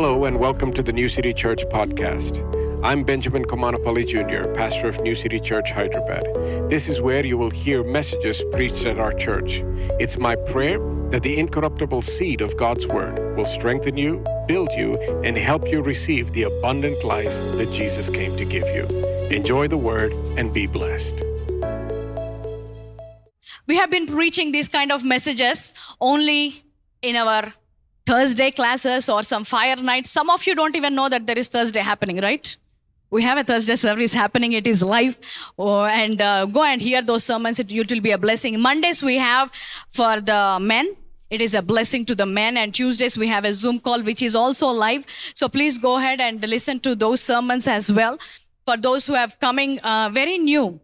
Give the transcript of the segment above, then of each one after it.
Hello and welcome to the New City Church podcast. I'm Benjamin Komanapalli Jr., pastor of New City Church, Hyderabad. This is where you will hear messages preached at our church. It's my prayer that the incorruptible seed of God's Word will strengthen you, build you, and help you receive the abundant life that Jesus came to give you. Enjoy the Word and be blessed. We have been preaching these kind of messages only in our Thursday classes or some fire nights. Some of you don't even know that there is Thursday happening, right? We have a Thursday service happening. It is live. Go and hear those sermons. It will be a blessing. Mondays we have for the men. It is a blessing to the men. And Tuesdays we have a Zoom call, which is also live. So please go ahead and listen to those sermons as well. For those who have coming very new,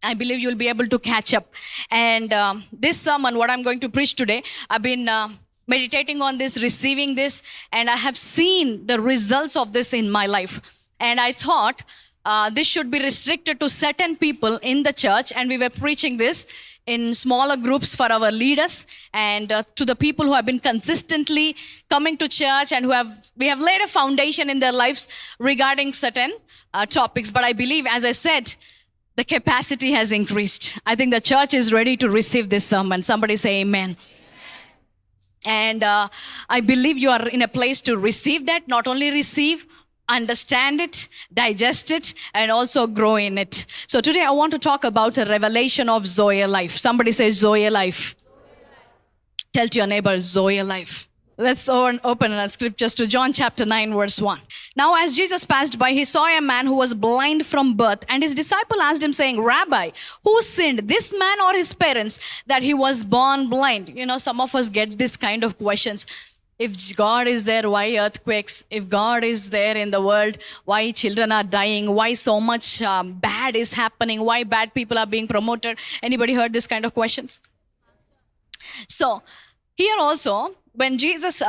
I believe you'll be able to catch up. And this sermon, what I'm going to preach today, I've been meditating on this, receiving this, and I have seen the results of this in my life. And I thought this should be restricted to certain people in the church, and we were preaching this in smaller groups for our leaders and to the people who have been consistently coming to church and we have laid a foundation in their lives regarding certain topics. But I believe, as I said, the capacity has increased. I think the church is ready to receive this sermon. Somebody say amen. And I believe you are in a place to receive that, not only receive, understand it, digest it, and also grow in it. So today I want to talk about a revelation of Zoe life. Somebody say Zoe life. Tell to your neighbor, Zoe life. Let's open our scriptures to John chapter 9, verse 1. Now, as Jesus passed by, he saw a man who was blind from birth, and his disciple asked him, saying, Rabbi, who sinned, this man or his parents, that he was born blind? You know, some of us get this kind of questions. If God is there, why earthquakes? If God is there in the world, why children are dying? Why so much bad is happening? Why bad people are being promoted? Anybody heard this kind of questions? So, here also, when Jesus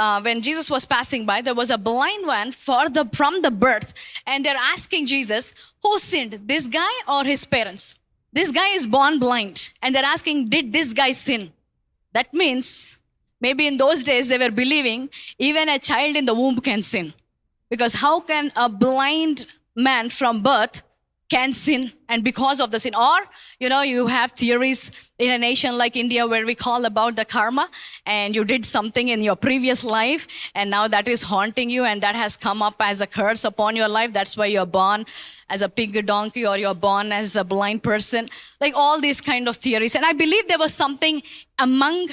was passing by, there was a blind man from the birth, and they're asking Jesus, who sinned, this guy or his parents? This guy is born blind, and they're asking, did this guy sin? That means, maybe in those days they were believing even a child in the womb can sin. Because how can a blind man from birth can sin, and because of the sin? Or, you know, you have theories in a nation like India where we call about the karma, and you did something in your previous life, and now that is haunting you, and that has come up as a curse upon your life. That's why you're born as a pig donkey, or you're born as a blind person. Like all these kind of theories. And I believe there was something among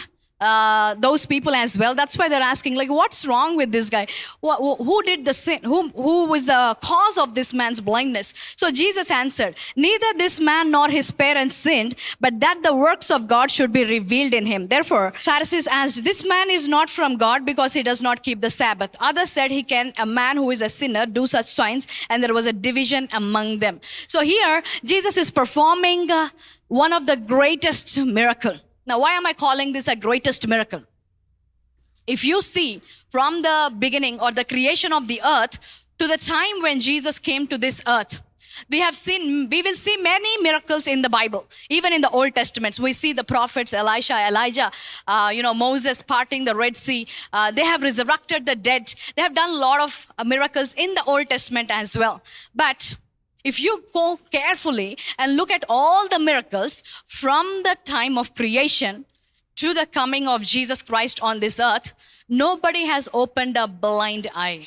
those people as well. That's why they're asking, like, what's wrong with this guy? Who did the sin? Who was the cause of this man's blindness? So Jesus answered, neither this man nor his parents sinned, but that the works of God should be revealed in him. Therefore, Pharisees asked, this man is not from God because he does not keep the Sabbath. Others said, a man who is a sinner do such signs? And there was a division among them. So here, Jesus is performing one of the greatest miracles. Now, why am I calling this a greatest miracle? If you see from the beginning or the creation of the earth to the time when Jesus came to this earth, we will see many miracles in the Bible. Even in the Old Testament, we see the prophets, Elijah, Moses parting the Red Sea. They have resurrected the dead. They have done a lot of miracles in the Old Testament as well. But if you go carefully and look at all the miracles from the time of creation to the coming of Jesus Christ on this earth, nobody has opened a blind eye.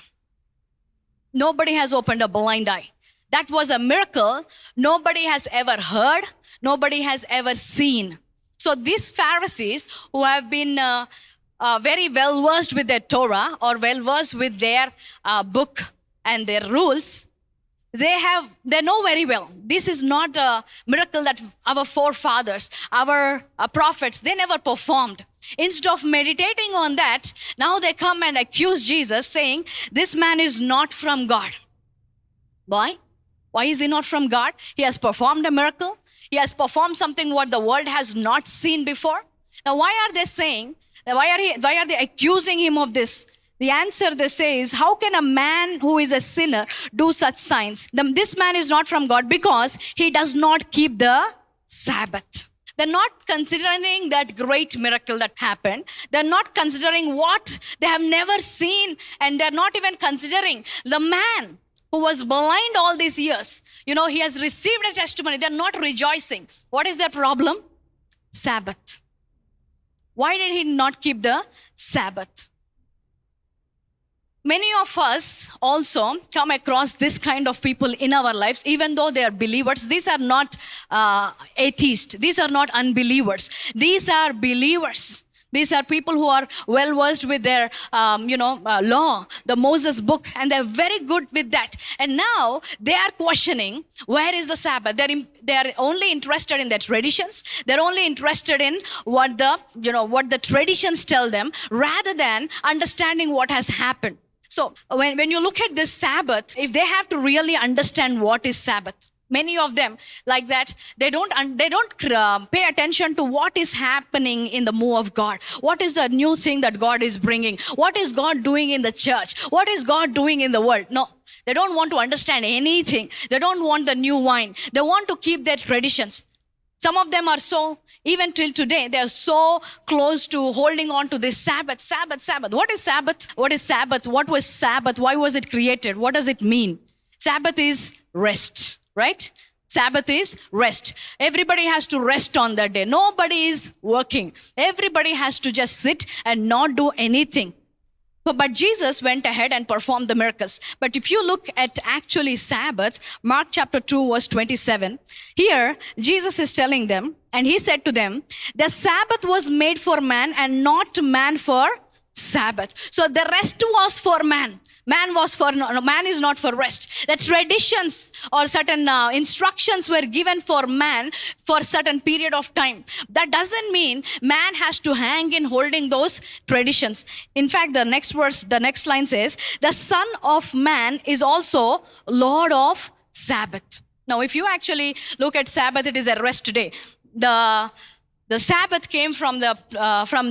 Nobody has opened a blind eye. That was a miracle nobody has ever heard, nobody has ever seen. So these Pharisees who have been very well versed with their Torah or well versed with their book and their rules, they know very well. This is not a miracle that our forefathers, our prophets, they never performed. Instead of meditating on that, now they come and accuse Jesus, saying, this man is not from God. Why? Why is he not from God? He has performed a miracle. He has performed something what the world has not seen before. Now, why are they saying, why are they accusing him of this? The answer they say is, how can a man who is a sinner do such signs? This man is not from God because he does not keep the Sabbath. They're not considering that great miracle that happened. They're not considering what they have never seen. And they're not even considering the man who was blind all these years. He has received a testimony. They're not rejoicing. What is their problem? Sabbath. Why did he not keep the Sabbath? Many of us also come across this kind of people in our lives, even though they are believers. These are not atheists. These are not unbelievers. These are believers. These are people who are well versed with their, law, the Moses book, and they're very good with that. And now they are questioning, where is the Sabbath? They are only interested in their traditions. They're only interested in what the traditions tell them, rather than understanding what has happened. So when you look at this Sabbath, if they have to really understand what is Sabbath, many of them like that, they don't pay attention to what is happening in the move of God. What is the new thing that God is bringing? What is God doing in the church? What is God doing in the world? No, they don't want to understand anything. They don't want the new wine. They want to keep their traditions. Some of them are so, even till today, they are so close to holding on to this Sabbath. What is Sabbath? What is Sabbath? What was Sabbath? Why was it created? What does it mean? Sabbath is rest, right? Sabbath is rest. Everybody has to rest on that day. Nobody is working. Everybody has to just sit and not do anything. But Jesus went ahead and performed the miracles. But if you look at actually Sabbath, Mark chapter 2, verse 27, here Jesus is telling them, and he said to them, the Sabbath was made for man and not man for Sabbath. So the rest was for man. Man is not for rest. The traditions or certain instructions were given for man for a certain period of time. That doesn't mean man has to hang in holding those traditions. In fact, the next line says, the Son of Man is also Lord of Sabbath. Now, if you actually look at Sabbath, it is a rest day. The Sabbath came from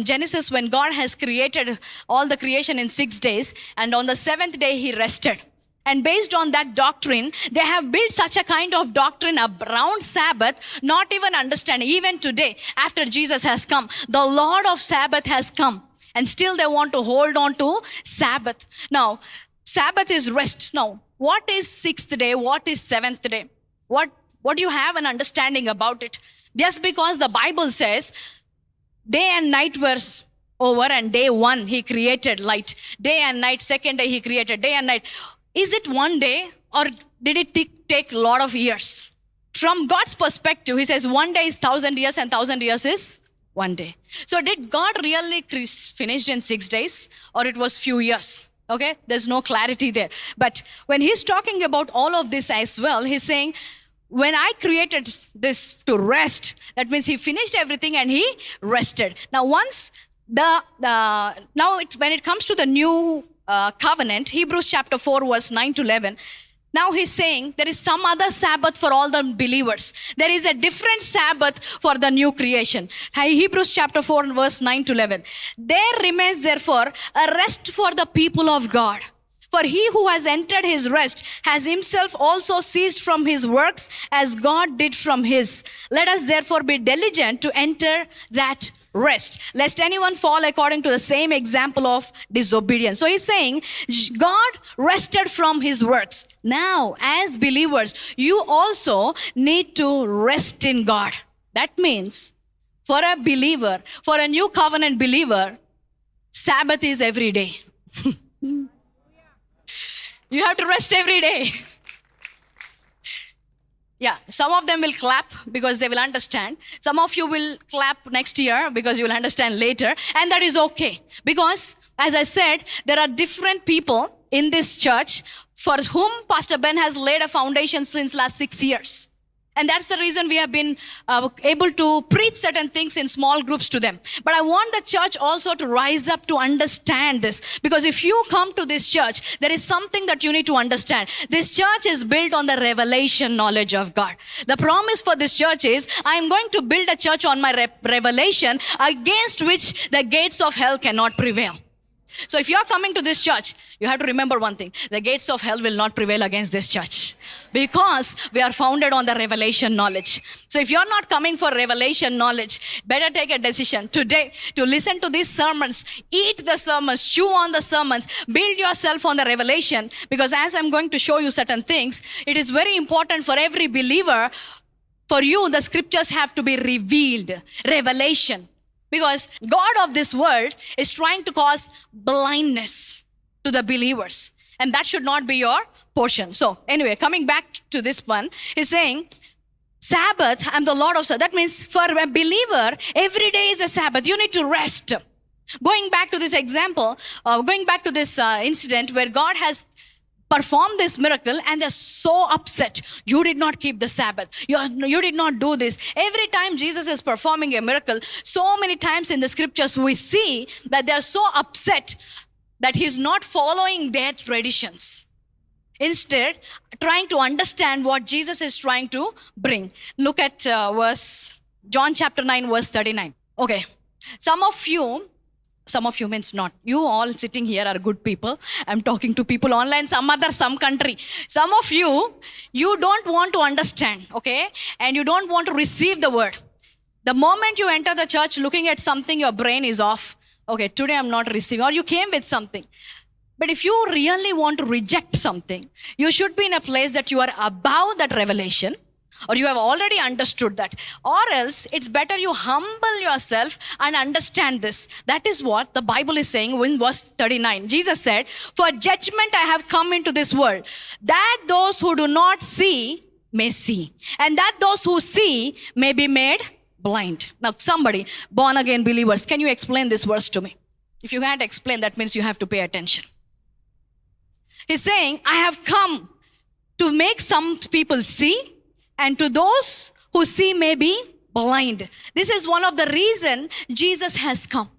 Genesis, when God has created all the creation in 6 days, and on the seventh day he rested. And based on that doctrine, they have built such a kind of doctrine around Sabbath, not even understanding. Even today, after Jesus has come, the Lord of Sabbath has come, and still they want to hold on to Sabbath. Now, Sabbath is rest. Now, what is sixth day? What is seventh day? What do you have an understanding about it? Just because the Bible says day and night were over, and day one he created light. Day and night, second day he created day and night. Is it one day, or did it take a lot of years? From God's perspective, he says 1 day is 1,000 years and 1,000 years is 1 day. So did God really finish in 6 days, or it was few years? Okay, there's no clarity there. But when he's talking about all of this as well, he's saying, when I created this to rest, that means he finished everything and he rested. Now, when it comes to the new covenant, Hebrews chapter 4, verse 9 to 11, now he's saying there is some other Sabbath for all the believers. There is a different Sabbath for the new creation. Hebrews chapter 4, verse 9 to 11. There remains therefore a rest for the people of God. For he who has entered his rest has himself also ceased from his works as God did from his. Let us therefore be diligent to enter that rest, lest anyone fall according to the same example of disobedience. So he's saying God rested from his works. Now, as believers, you also need to rest in God. That means for a believer, for a new covenant believer, Sabbath is every day. You have to rest every day. Yeah, some of them will clap because they will understand. Some of you will clap next year because you will understand later. And that is okay. Because, as I said, there are different people in this church for whom Pastor Ben has laid a foundation since last 6 years. And that's the reason we have been able to preach certain things in small groups to them. But I want the church also to rise up to understand this. Because if you come to this church, there is something that you need to understand. This church is built on the revelation knowledge of God. The promise for this church is, I am going to build a church on my revelation against which the gates of hell cannot prevail. So if you're coming to this church, you have to remember one thing. The gates of hell will not prevail against this church because we are founded on the revelation knowledge. So if you're not coming for revelation knowledge, better take a decision today to listen to these sermons, eat the sermons, chew on the sermons, build yourself on the revelation, because as I'm going to show you certain things, it is very important for every believer. For you, the scriptures have to be revealed, revelation. Because God of this world is trying to cause blindness to the believers. And that should not be your portion. So anyway, coming back to this one, he's saying, Sabbath, I'm the Lord of Sabbath. That means for a believer, every day is a Sabbath. You need to rest. Going back to this example, going back to this incident where God has perform this miracle and they're so upset. You did not keep the Sabbath. You did not do this. Every time Jesus is performing a miracle, so many times in the scriptures we see that they're so upset that he's not following their traditions. Instead, trying to understand what Jesus is trying to bring. Look at John chapter 9, verse 39. Okay, some of you means not. You all sitting here are good people. I'm talking to people online, some country. Some of you don't want to understand, okay? And you don't want to receive the word. The moment you enter the church looking at something, your brain is off. Okay, today I'm not receiving. Or you came with something. But if you really want to reject something, you should be in a place that you are above that revelation, or you have already understood that. Or else, it's better you humble yourself and understand this. That is what the Bible is saying in verse 39. Jesus said, for judgment I have come into this world, that those who do not see may see, and that those who see may be made blind. Now, somebody, born again believers, can you explain this verse to me? If you can't explain, that means you have to pay attention. He's saying, I have come to make some people see, and to those who see may be blind. This is one of the reasons Jesus has come.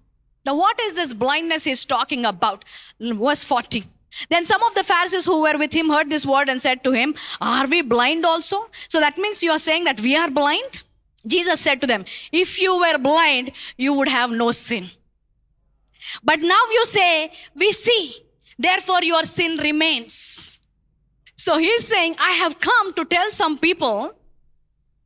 Now, what is this blindness he's talking about? Verse 40. Then some of the Pharisees who were with him heard this word and said to him, are we blind also? So that means you are saying that we are blind? Jesus said to them, if you were blind, you would have no sin. But now you say, we see, therefore your sin remains. So he's saying, I have come to tell some people,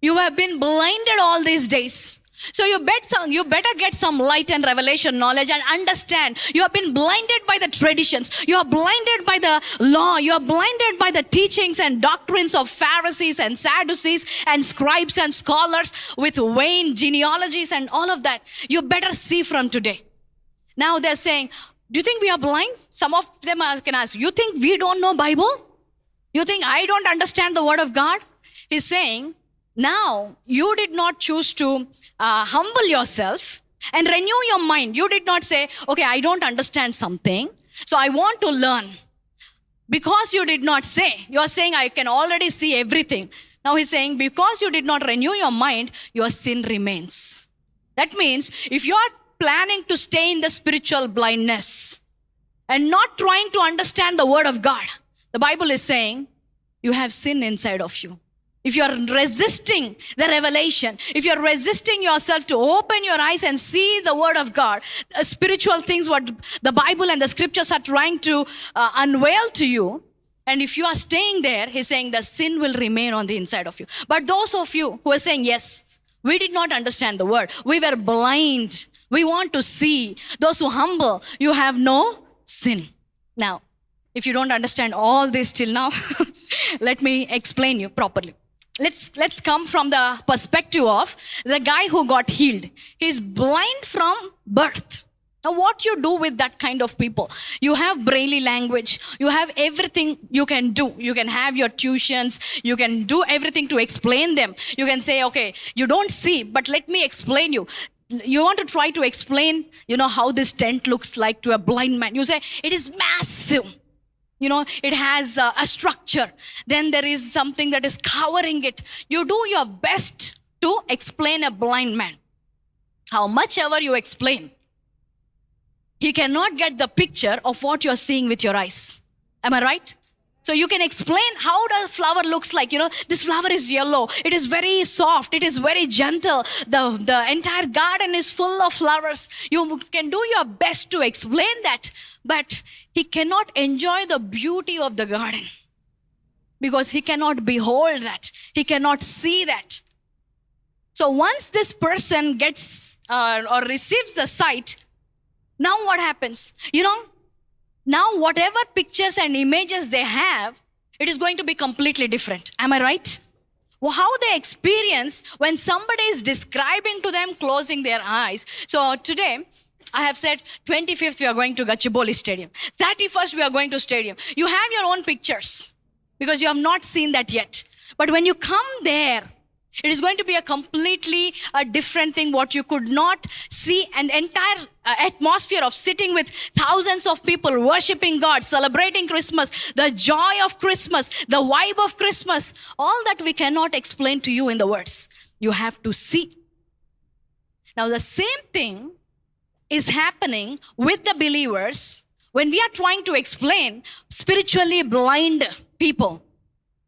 you have been blinded all these days. So you better get some light and revelation knowledge and understand. You have been blinded by the traditions. You are blinded by the law. You are blinded by the teachings and doctrines of Pharisees and Sadducees and scribes and scholars with vain genealogies and all of that. You better see from today. Now they're saying, do you think we are blind? Some of them can ask, you think we don't know Bible? You think I don't understand the word of God? He's saying, now you did not choose to humble yourself and renew your mind. You did not say, okay, I don't understand something, so I want to learn. Because you did not say, you are saying, I can already see everything. Now he's saying, because you did not renew your mind, your sin remains. That means if you are planning to stay in the spiritual blindness and not trying to understand the word of God, the Bible is saying you have sin inside of you. If you are resisting the revelation, if you are resisting yourself to open your eyes and see the word of God, spiritual things, what the Bible and the scriptures are trying to unveil to you, and if you are staying there, he's saying the sin will remain on the inside of you. But those of you who are saying, yes, we did not understand the word, we were blind, we want to see, those who humble, you have no sin. Now, if you don't understand all this till now, let me explain you properly. Let's come from the perspective of the guy who got healed. He's blind from birth. Now, what you do with that kind of people? You have Braille language. You have everything you can do. You can have your tuitions. You can do everything to explain them. You can say, okay, you don't see, but let me explain you. You want to try to explain, how this tent looks like to a blind man. You say, it is massive. It has a structure. Then there is something that is covering it. You do your best to explain a blind man. How much ever you explain, he cannot get the picture of what you're seeing with your eyes. Am I right? So you can explain how the flower looks like. This flower is yellow. It is very soft. It is very gentle. The entire garden is full of flowers. You can do your best to explain that. But he cannot enjoy the beauty of the garden because he cannot behold that. He cannot see that. So once this person gets or receives the sight, now what happens? Now, whatever pictures and images they have, it is going to be completely different. Am I right? Well, how they experience when somebody is describing to them closing their eyes. So today, I have said 25th we are going to Gachibowli Stadium. 31st we are going to stadium. You have your own pictures because you have not seen that yet. But when you come there, it is going to be a completely different thing what you could not see. An entire atmosphere of sitting with thousands of people worshiping God, celebrating Christmas, the joy of Christmas, the vibe of Christmas. All that we cannot explain to you in the words. You have to see. Now the same thing is happening with the believers when we are trying to explain spiritually blind people.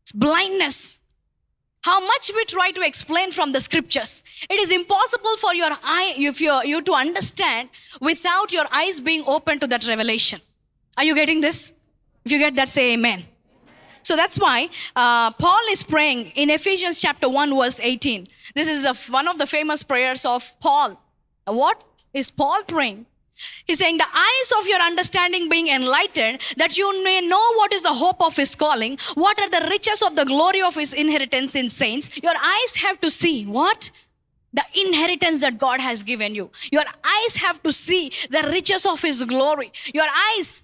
It's blindness. How much we try to explain from the scriptures. It is impossible for you to understand without your eyes being open to that revelation. Are you getting this? If you get that, say amen. So that's why Paul is praying in Ephesians chapter 1 verse 18. This is one of the famous prayers of Paul. What is Paul praying? He's saying, the eyes of your understanding being enlightened, that you may know what is the hope of his calling, what are the riches of the glory of his inheritance in saints. Your eyes have to see what? The inheritance that God has given you. Your eyes have to see the riches of his glory. Your eyes.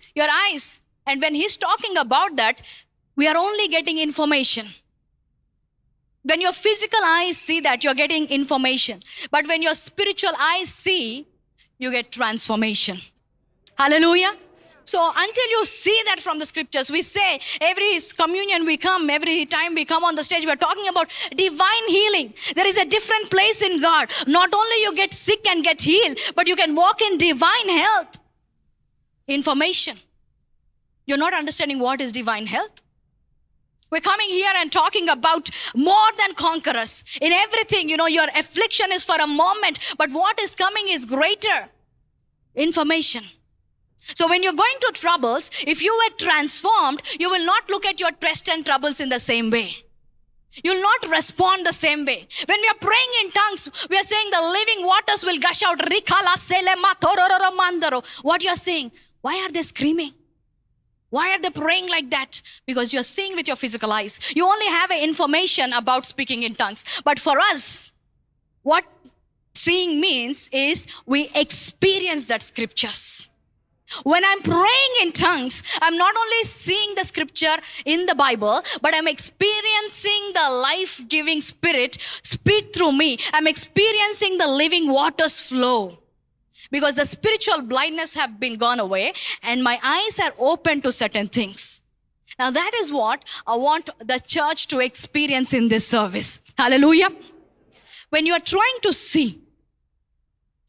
And when he's talking about that, we are only getting information. When your physical eyes see that, you're getting information. But when your spiritual eyes see, you get transformation. Hallelujah. So until you see that from the scriptures, we say every communion we come, every time we come on the stage, we're talking about divine healing. There is a different place in God. Not only you get sick and get healed, but you can walk in divine health. Information. You're not understanding what is divine health. We're coming here and talking about more than conquerors. In everything, your affliction is for a moment, but what is coming is greater. Information. So when you're going to troubles, if you were transformed, you will not look at your test and troubles in the same way. You'll not respond the same way. When we are praying in tongues, we are saying the living waters will gush out. What you're saying? Why are they screaming? Why are they praying like that? Because you're seeing with your physical eyes. You only have information about speaking in tongues. But for us, what seeing means is we experience that scriptures. When I'm praying in tongues, I'm not only seeing the scripture in the Bible, but I'm experiencing the life-giving spirit speak through me. I'm experiencing the living waters flow. Because the spiritual blindness have been gone away and my eyes are open to certain things. Now that is what I want the church to experience in this service. Hallelujah. When you are trying to see,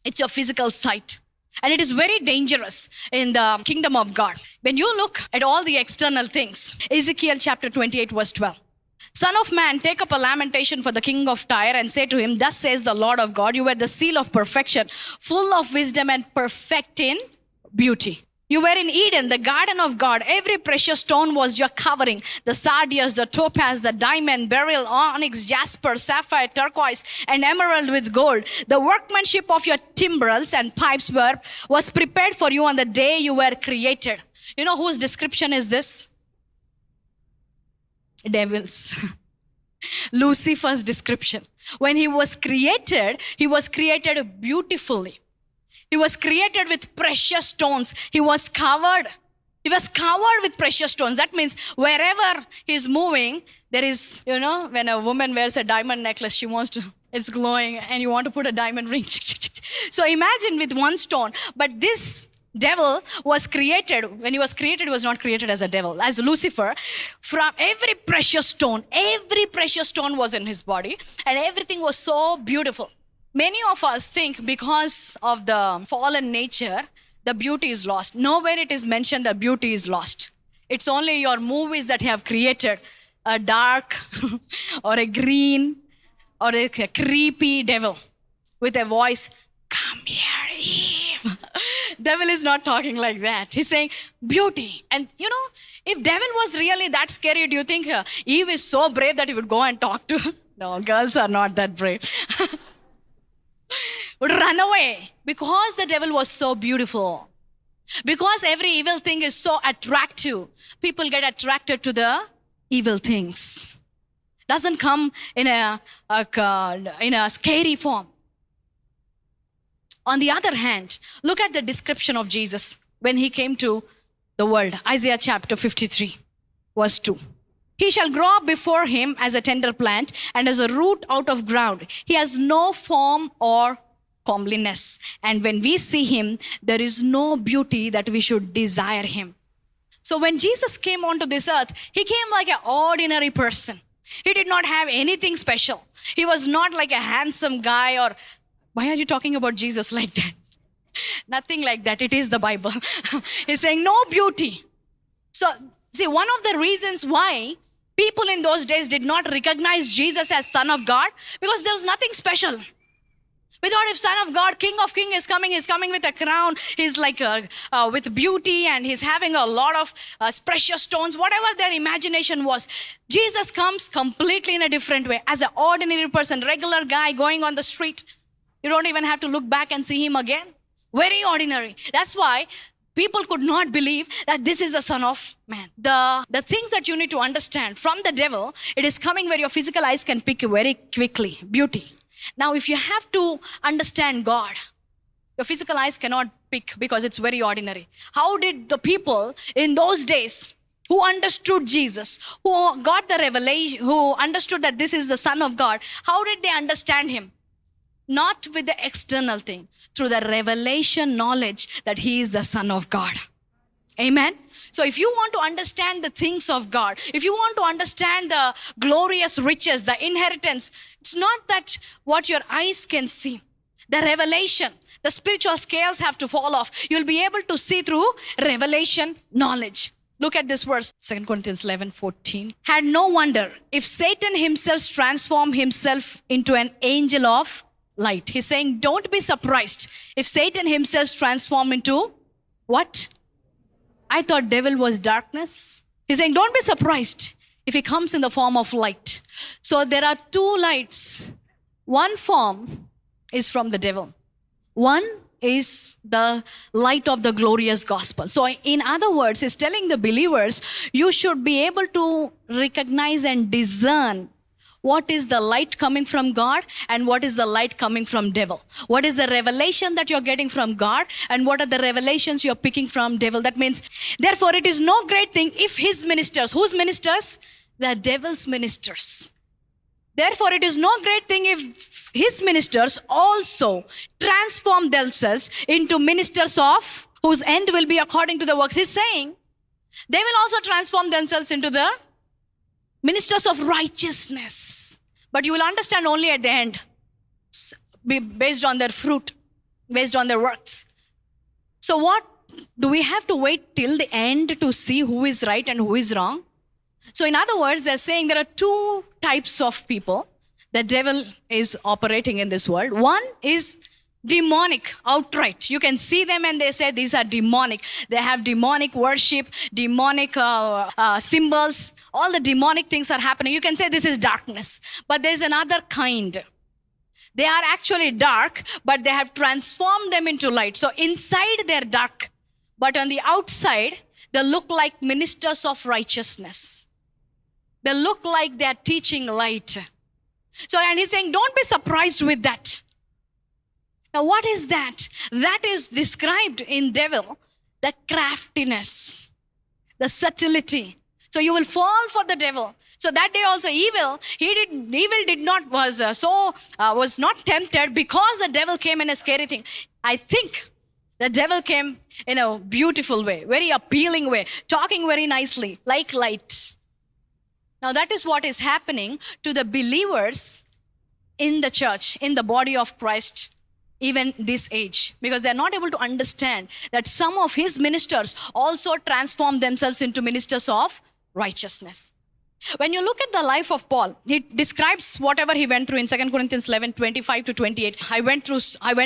it's your physical sight. And it is very dangerous in the kingdom of God. When you look at all the external things, Ezekiel chapter 28 verse 12. Son of man, take up a lamentation for the king of Tyre and say to him, thus says the Lord of God, you were the seal of perfection, full of wisdom and perfect in beauty. You were in Eden, the garden of God. Every precious stone was your covering. The sardius, the topaz, the diamond, beryl, onyx, jasper, sapphire, turquoise, and emerald with gold. The workmanship of your timbrels and pipes was prepared for you on the day you were created. You know whose description is this? Devils. Lucifer's description. When he was created beautifully. He was created with precious stones. He was covered with precious stones. That means wherever he's moving, there is, when a woman wears a diamond necklace, it's glowing and you want to put a diamond ring. So imagine with one stone. But this devil was created, when he was created, he was not created as a devil, as Lucifer. From every precious stone was in his body and everything was so beautiful. Many of us think because of the fallen nature, the beauty is lost. Nowhere it is mentioned that beauty is lost. It's only your movies that have created a dark or a green or a creepy devil with a voice, "Come here, Eve." Devil is not talking like that. He's saying beauty. And if devil was really that scary, do you think Eve is so brave that he would go and talk to her? No, girls are not that brave. Would run away because the devil was so beautiful. Because every evil thing is so attractive, people get attracted to the evil things. Doesn't come in a scary form. On the other hand, look at the description of Jesus when he came to the world. Isaiah chapter 53, verse 2. He shall grow up before him as a tender plant and as a root out of ground. He has no form or comeliness. And when we see him, there is no beauty that we should desire him. So when Jesus came onto this earth, he came like an ordinary person. He did not have anything special. He was not like a handsome guy or... Why are you talking about Jesus like that? Nothing like that. It is the Bible. He's saying no beauty. So, see, one of the reasons why people in those days did not recognize Jesus as Son of God, because there was nothing special. We thought if Son of God, King of Kings is coming with a crown. He's like with beauty and he's having a lot of precious stones, whatever their imagination was. Jesus comes completely in a different way. As an ordinary person, regular guy going on the street. You don't even have to look back and see him again. Very ordinary. That's why people could not believe that this is the Son of Man. The things that you need to understand from the devil, it is coming where your physical eyes can pick very quickly. Beauty. Now, if you have to understand God, your physical eyes cannot pick because it's very ordinary. How did the people in those days who understood Jesus, who got the revelation, who understood that this is the Son of God, how did they understand him? Not with the external thing, through the revelation knowledge that he is the Son of God. Amen. So if you want to understand the things of God, if you want to understand the glorious riches, the inheritance, it's not that what your eyes can see. The revelation, the spiritual scales have to fall off. You'll be able to see through revelation knowledge. Look at this verse, 2 Corinthians 11:14. Had no wonder if Satan himself transformed himself into an angel of light. He's saying, don't be surprised if Satan himself transformed into what? I thought devil was darkness. He's saying, don't be surprised if he comes in the form of light. So there are two lights. One form is from the devil. One is the light of the glorious gospel. So in other words, he's telling the believers, you should be able to recognize and discern what is the light coming from God and what is the light coming from devil. What is the revelation that you're getting from God and what are the revelations you're picking from devil. That means, therefore, it is no great thing if his ministers, whose ministers? The devil's ministers. Therefore, it is no great thing if his ministers also transform themselves into ministers of whose end will be according to the works. He's saying they will also transform themselves into the ministers of righteousness. But you will understand only at the end, based on their fruit, based on their works. So what? Do we have to wait till the end to see who is right and who is wrong? So in other words, they're saying there are two types of people the devil is operating in this world. One is demonic, outright. You can see them and they say these are demonic. They have demonic worship, demonic symbols. All the demonic things are happening. You can say this is darkness. But there's another kind. They are actually dark, but they have transformed them into light. So inside they're dark, but on the outside, they look like ministers of righteousness. They look like they're teaching light. So, and he's saying, don't be surprised with that. Now, what is that? That is described in devil, the craftiness, the subtlety. So you will fall for the devil. So that day also evil was not tempted because the devil came in a scary thing. I think the devil came in a beautiful way, very appealing way, talking very nicely, like light. Now that is what is happening to the believers in the church, in the body of Christ, even this age, because they're not able to understand that some of his ministers also transformed themselves into ministers of righteousness. When you look at the life of Paul, he describes whatever he went through in 2 Corinthians 11, 25 to 28. I went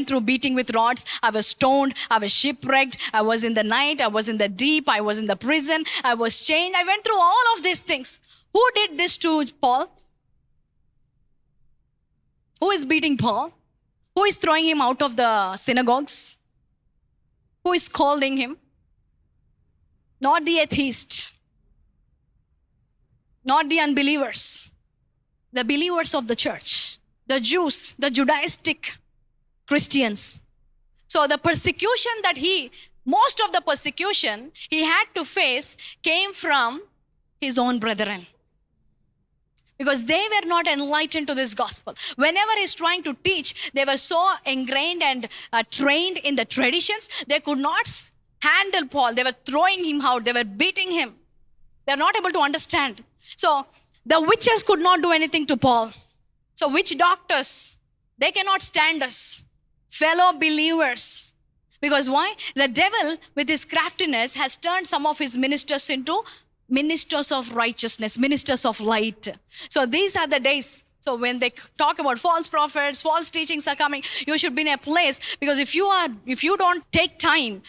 through beating with rods. I was stoned. I was shipwrecked. I was in the night. I was in the deep. I was in the prison. I was chained. I went through all of these things. Who did this to Paul? Who is beating Paul? Who is throwing him out of the synagogues? Who is scolding him? Not the atheist. Not the unbelievers, the believers of the church, the Jews, the Judaistic Christians. So the persecution most of the persecution he had to face came from his own brethren, because they were not enlightened to this gospel. Whenever he's trying to teach, they were so ingrained and trained in the traditions, they could not handle Paul. They were throwing him out. They were beating him. They're not able to understand. So the witches could not do anything to Paul. So witch doctors, they cannot stand us. Fellow believers. Because why? The devil, with his craftiness, has turned some of his ministers into ministers of righteousness, ministers of light. So these are the days. So when they talk about false prophets, false teachings are coming, you should be in a place, because if you don't take time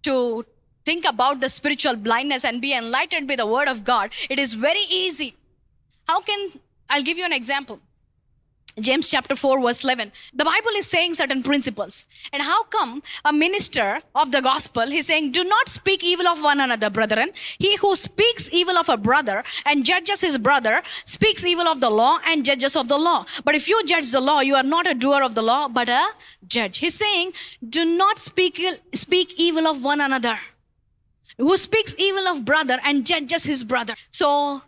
to think about the spiritual blindness and be enlightened by the word of God, it is very easy. I'll give you an example. James chapter 4 verse 11. The Bible is saying certain principles. And how come a minister of the gospel, he's saying, do not speak evil of one another, brethren. He who speaks evil of a brother and judges his brother speaks evil of the law and judges of the law. But if you judge the law, you are not a doer of the law, but a judge. He's saying, do not speak evil of one another. Who speaks evil of brother and judges his brother. So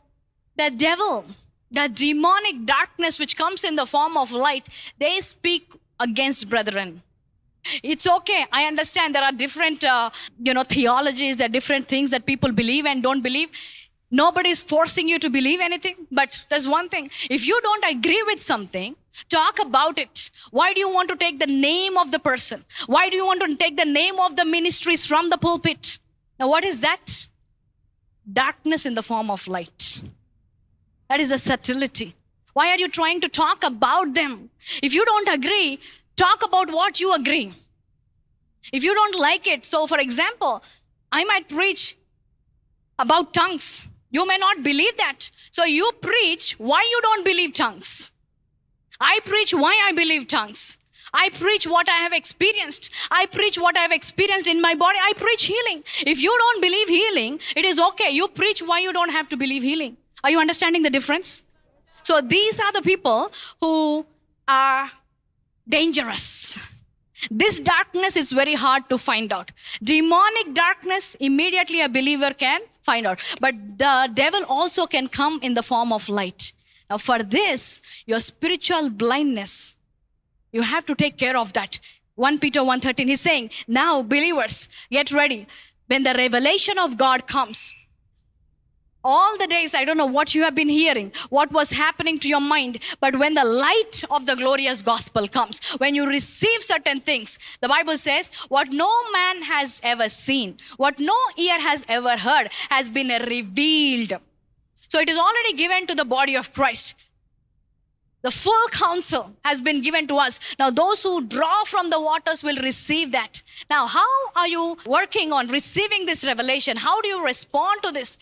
the devil, the demonic darkness which comes in the form of light, they speak against brethren. It's okay. I understand there are different theologies, there are different things that people believe and don't believe. Nobody is forcing you to believe anything. But there's one thing. If you don't agree with something, talk about it. Why do you want to take the name of the person? Why do you want to take the name of the ministries from the pulpit? Now, what is that? Darkness in the form of light. That is a subtlety. Why are you trying to talk about them? If you don't agree, talk about what you agree. If you don't like it, so for example, I might preach about tongues. You may not believe that. So you preach why you don't believe tongues. I preach why I believe tongues. I preach what I have experienced. I preach what I have experienced in my body. I preach healing. If you don't believe healing, it is okay. You preach why you don't have to believe healing. Are you understanding the difference? So these are the people who are dangerous. This darkness is very hard to find out. Demonic darkness, immediately a believer can find out. But the devil also can come in the form of light. Now for this, your spiritual blindness, you have to take care of that. 1 Peter 1:13, he's saying, now believers, get ready. When the revelation of God comes, all the days, I don't know what you have been hearing, what was happening to your mind, but when the light of the glorious gospel comes, when you receive certain things, the Bible says, what no man has ever seen, what no ear has ever heard, has been revealed. So it is already given to the body of Christ. The full counsel has been given to us. Now those who draw from the waters will receive that. Now how are you working on receiving this revelation? How do you respond to this?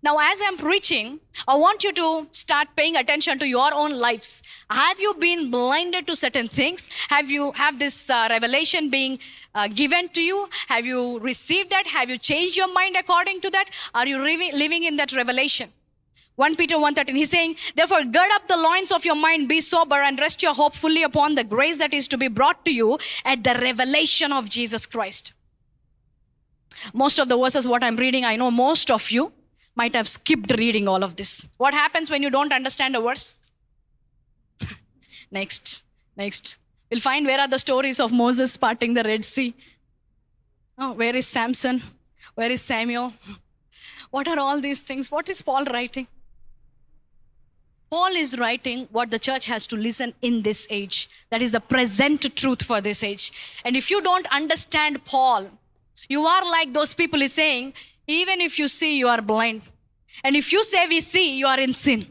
Now as I'm preaching, I want you to start paying attention to your own lives. Have you been blinded to certain things? Have this revelation being given to you? Have you received that? Have you changed your mind according to that? Are you living in that revelation? 1 Peter 1:13, he's saying, therefore gird up the loins of your mind, be sober, and rest your hope fully upon the grace that is to be brought to you at the revelation of Jesus Christ. Most of the verses what I'm reading, I know most of you might have skipped reading all of this. What happens when you don't understand a verse? Next. We'll find where are the stories of Moses parting the Red Sea. Oh, where is Samson? Where is Samuel? What are all these things? What is Paul writing? Paul is writing what the church has to listen in this age. That is the present truth for this age. And if you don't understand Paul, you are like those people is saying, even if you see, you are blind. And if you say we see, you are in sin.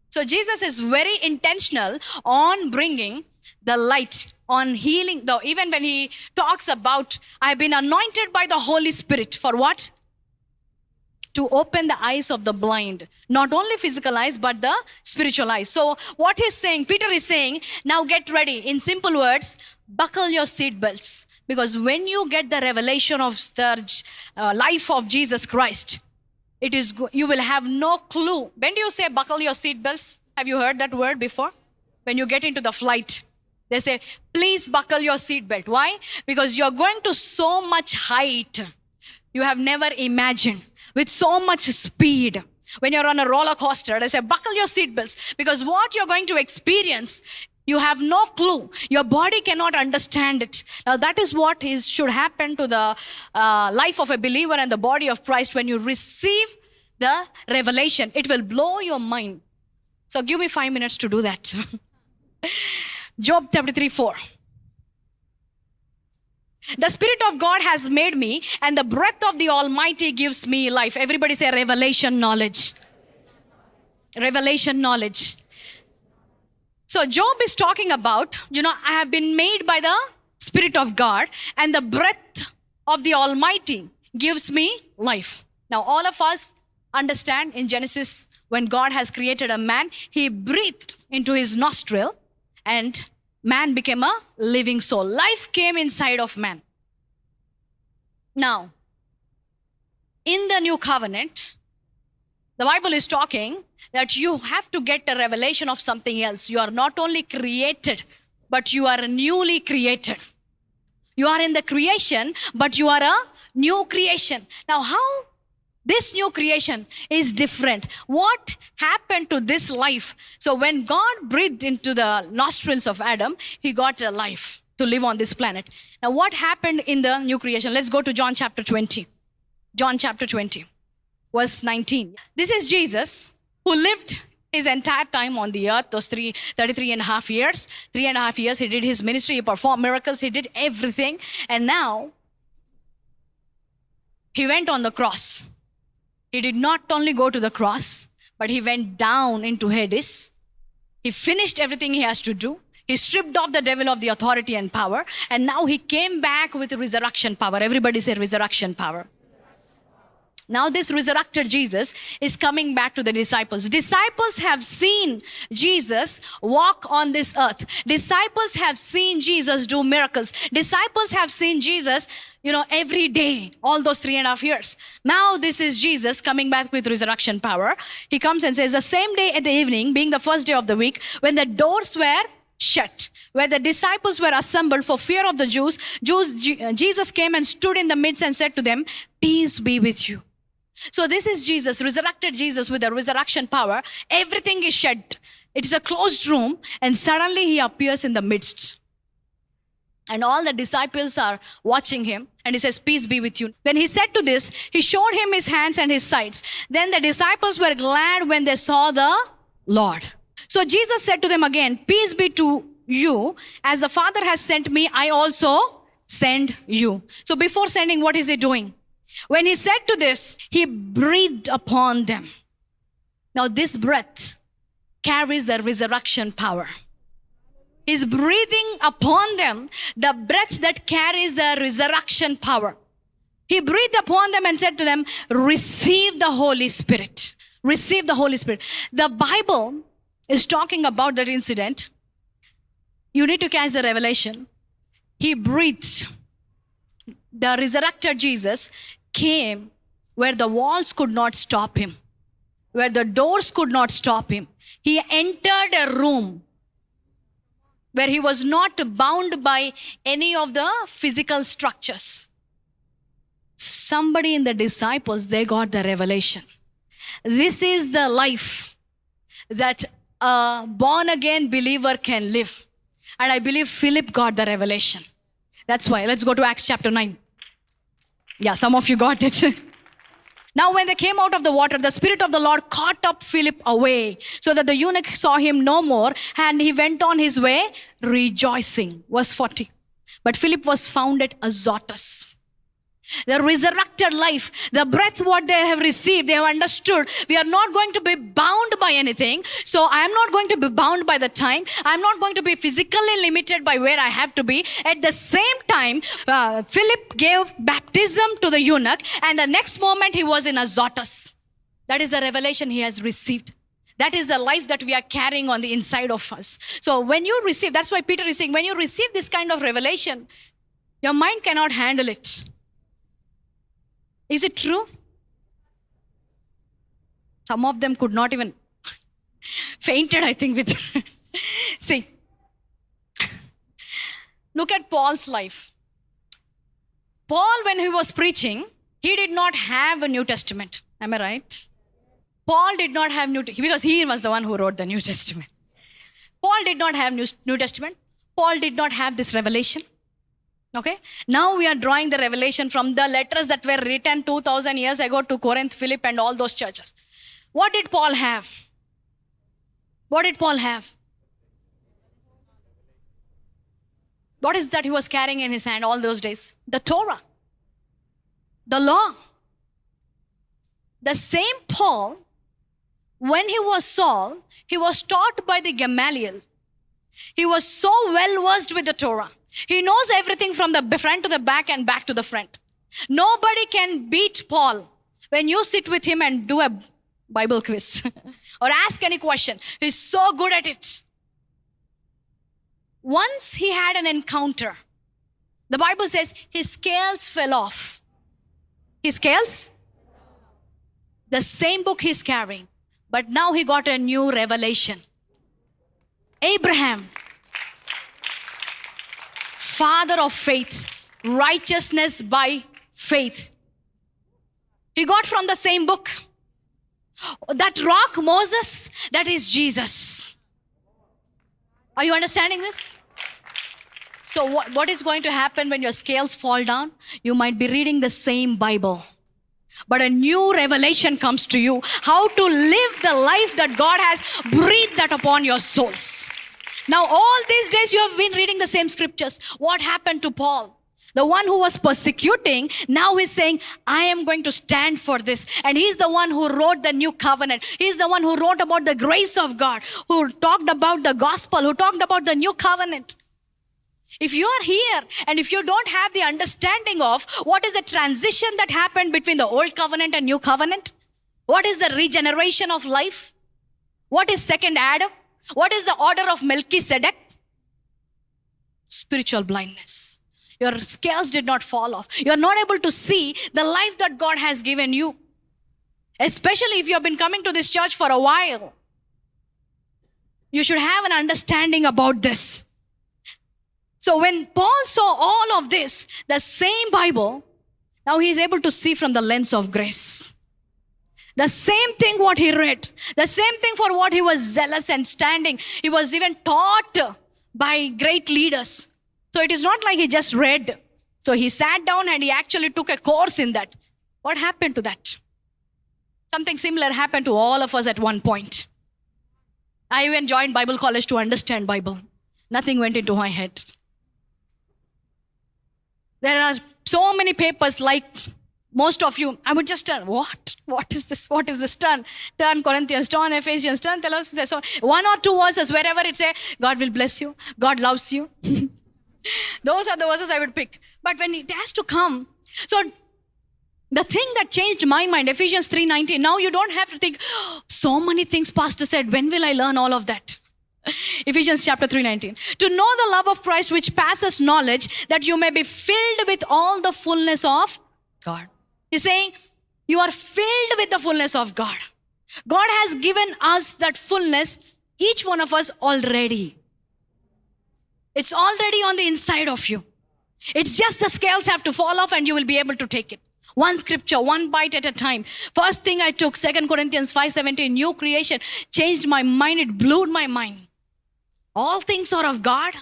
So Jesus is very intentional on bringing the light, on healing. Though even when he talks about, I have been anointed by the Holy Spirit for what? To open the eyes of the blind. Not only physical eyes, but the spiritual eyes. So what he's saying, Peter is saying, now get ready. In simple words, buckle your seatbelts. Because when you get the revelation of the life of Jesus Christ, you will have no clue. When do you say buckle your seatbelts? Have you heard that word before? When you get into the flight, they say, please buckle your seatbelt. Why? Because you're going to so much height you have never imagined, with so much speed. When you're on a roller coaster, they say, buckle your seatbelts. Because what you're going to experience, you have no clue. Your body cannot understand it. Now that is what should happen to the life of a believer and the body of Christ when you receive the revelation. It will blow your mind. So give me 5 minutes to do that. Job 33:4. The Spirit of God has made me, and the breath of the Almighty gives me life. Everybody say revelation knowledge. Revelation knowledge. So Job is talking about, I have been made by the Spirit of God, and the breath of the Almighty gives me life. Now all of us understand in Genesis, when God has created a man, he breathed into his nostril, and man became a living soul. Life came inside of man. Now, in the new covenant, the Bible is talking that you have to get a revelation of something else. You are not only created, but you are newly created. You are in the creation, but you are a new creation. Now, how this new creation is different? What happened to this life? So when God breathed into the nostrils of Adam, he got a life to live on this planet. Now what happened in the new creation? Let's go to John chapter 20. John chapter 20, verse 19. This is Jesus who lived his entire time on the earth, those 33 and a half years. 3.5 years he did his ministry, he performed miracles, he did everything. And now he went on the cross. He did not only go to the cross, but he went down into Hades. He finished everything he has to do. He stripped off the devil of the authority and power. And now he came back with resurrection power. Everybody say resurrection power. Now this resurrected Jesus is coming back to the disciples. Disciples have seen Jesus walk on this earth. Disciples have seen Jesus do miracles. Disciples have seen Jesus, every day, all those 3.5 years. Now this is Jesus coming back with resurrection power. He comes and says, the same day at the evening, being the first day of the week, when the doors were shut, where the disciples were assembled for fear of the Jews, Jesus came and stood in the midst and said to them, peace be with you. So this is Jesus, resurrected Jesus with the resurrection power. Everything is shut. It is a closed room, and suddenly he appears in the midst. And all the disciples are watching him, and he says, peace be with you. When he said to this, he showed him his hands and his sides. Then the disciples were glad when they saw the Lord. So Jesus said to them again, peace be to you. As the Father has sent me, I also send you. So before sending, what is he doing? When he said to this, he breathed upon them. Now this breath carries the resurrection power. He's breathing upon them the breath that carries the resurrection power. He breathed upon them and said to them, receive the Holy Spirit. Receive the Holy Spirit. The Bible is talking about that incident. You need to catch the revelation. He breathed. The resurrected Jesus came where the walls could not stop him, where the doors could not stop him. He entered a room where he was not bound by any of the physical structures. Somebody in the disciples, they got the revelation. This is the life that a born-again believer can live. And I believe Philip got the revelation. That's why. Let's go to Acts chapter 9. Yeah, some of you got it. Now when they came out of the water, the Spirit of the Lord caught up Philip away, so that the eunuch saw him no more, and he went on his way rejoicing. Verse 40. But Philip was found at Azotus. The resurrected life, the breath what they have received, they have understood. We are not going to be bound by anything. So I am not going to be bound by the time. I am not going to be physically limited by where I have to be. At the same time, Philip gave baptism to the eunuch, and the next moment he was in Azotus. That is the revelation he has received. That is the life that we are carrying on the inside of us. So when you receive, that's why Peter is saying, when you receive this kind of revelation, your mind cannot handle it. Is it true? Some of them could not even fainted, I think, with see. Look at Paul's life. Paul, when he was preaching, he did not have a New Testament. Am I right? Paul did not have because he was the one who wrote the New Testament. Paul did not have New Testament. Paul did not have this revelation. Okay, now we are drawing the revelation from the letters that were written 2,000 years ago to Corinth, Philip, and all those churches. What did Paul have? What did Paul have? What is that he was carrying in his hand all those days? The Torah, the law. The same Paul, when he was Saul, he was taught by the Gamaliel. He was so well versed with the Torah. He knows everything from the front to the back and back to the front. Nobody can beat Paul when you sit with him and do a Bible quiz or ask any question. He's so good at it. Once he had an encounter. The Bible says his scales fell off. His scales? The same book he's carrying. But now he got a new revelation. Abraham, father of faith, righteousness by faith. He got from the same book. That rock, Moses, that is Jesus. Are you understanding this? So what is going to happen when your scales fall down? You might be reading the same Bible, but a new revelation comes to you. How to live the life that God has breathed that upon your souls. Now, all these days you have been reading the same scriptures. What happened to Paul? The one who was persecuting, now he's saying, I am going to stand for this. And he's the one who wrote the new covenant. He's the one who wrote about the grace of God, who talked about the gospel, who talked about the new covenant. If you are here and if you don't have the understanding of what is the transition that happened between the old covenant and new covenant, what is the regeneration of life? What is second Adam? What is the order of Melchizedek? Spiritual blindness. Your scales did not fall off. You are not able to see the life that God has given you. Especially if you have been coming to this church for a while. You should have an understanding about this. So when Paul saw all of this, the same Bible, now he is able to see from the lens of grace. The same thing what he read, the same thing for what he was zealous and standing. He was even taught by great leaders. So it is not like he just read. So he sat down and he actually took a course in that. What happened to that? Something similar happened to all of us at one point. I even joined Bible college to understand Bible. Nothing went into my head. There are so many papers like most of you. I would just turn, what? What is this? What is this? Turn Corinthians, turn Ephesians, turn Colossians. One or two verses wherever it say, God will bless you. God loves you. Those are the verses I would pick. But when it has to come, so the thing that changed my mind, Ephesians 3:19, now you don't have to think, so many things pastor said, when will I learn all of that? Ephesians chapter 3:19. To know the love of Christ which passes knowledge, that you may be filled with all the fullness of God. He's saying, you are filled with the fullness of God. God has given us that fullness, each one of us already. It's already on the inside of you. It's just the scales have to fall off and you will be able to take it. One scripture, one bite at a time. First thing I took, 2 Corinthians 5:17, new creation, changed my mind. It blew my mind. All things are of God.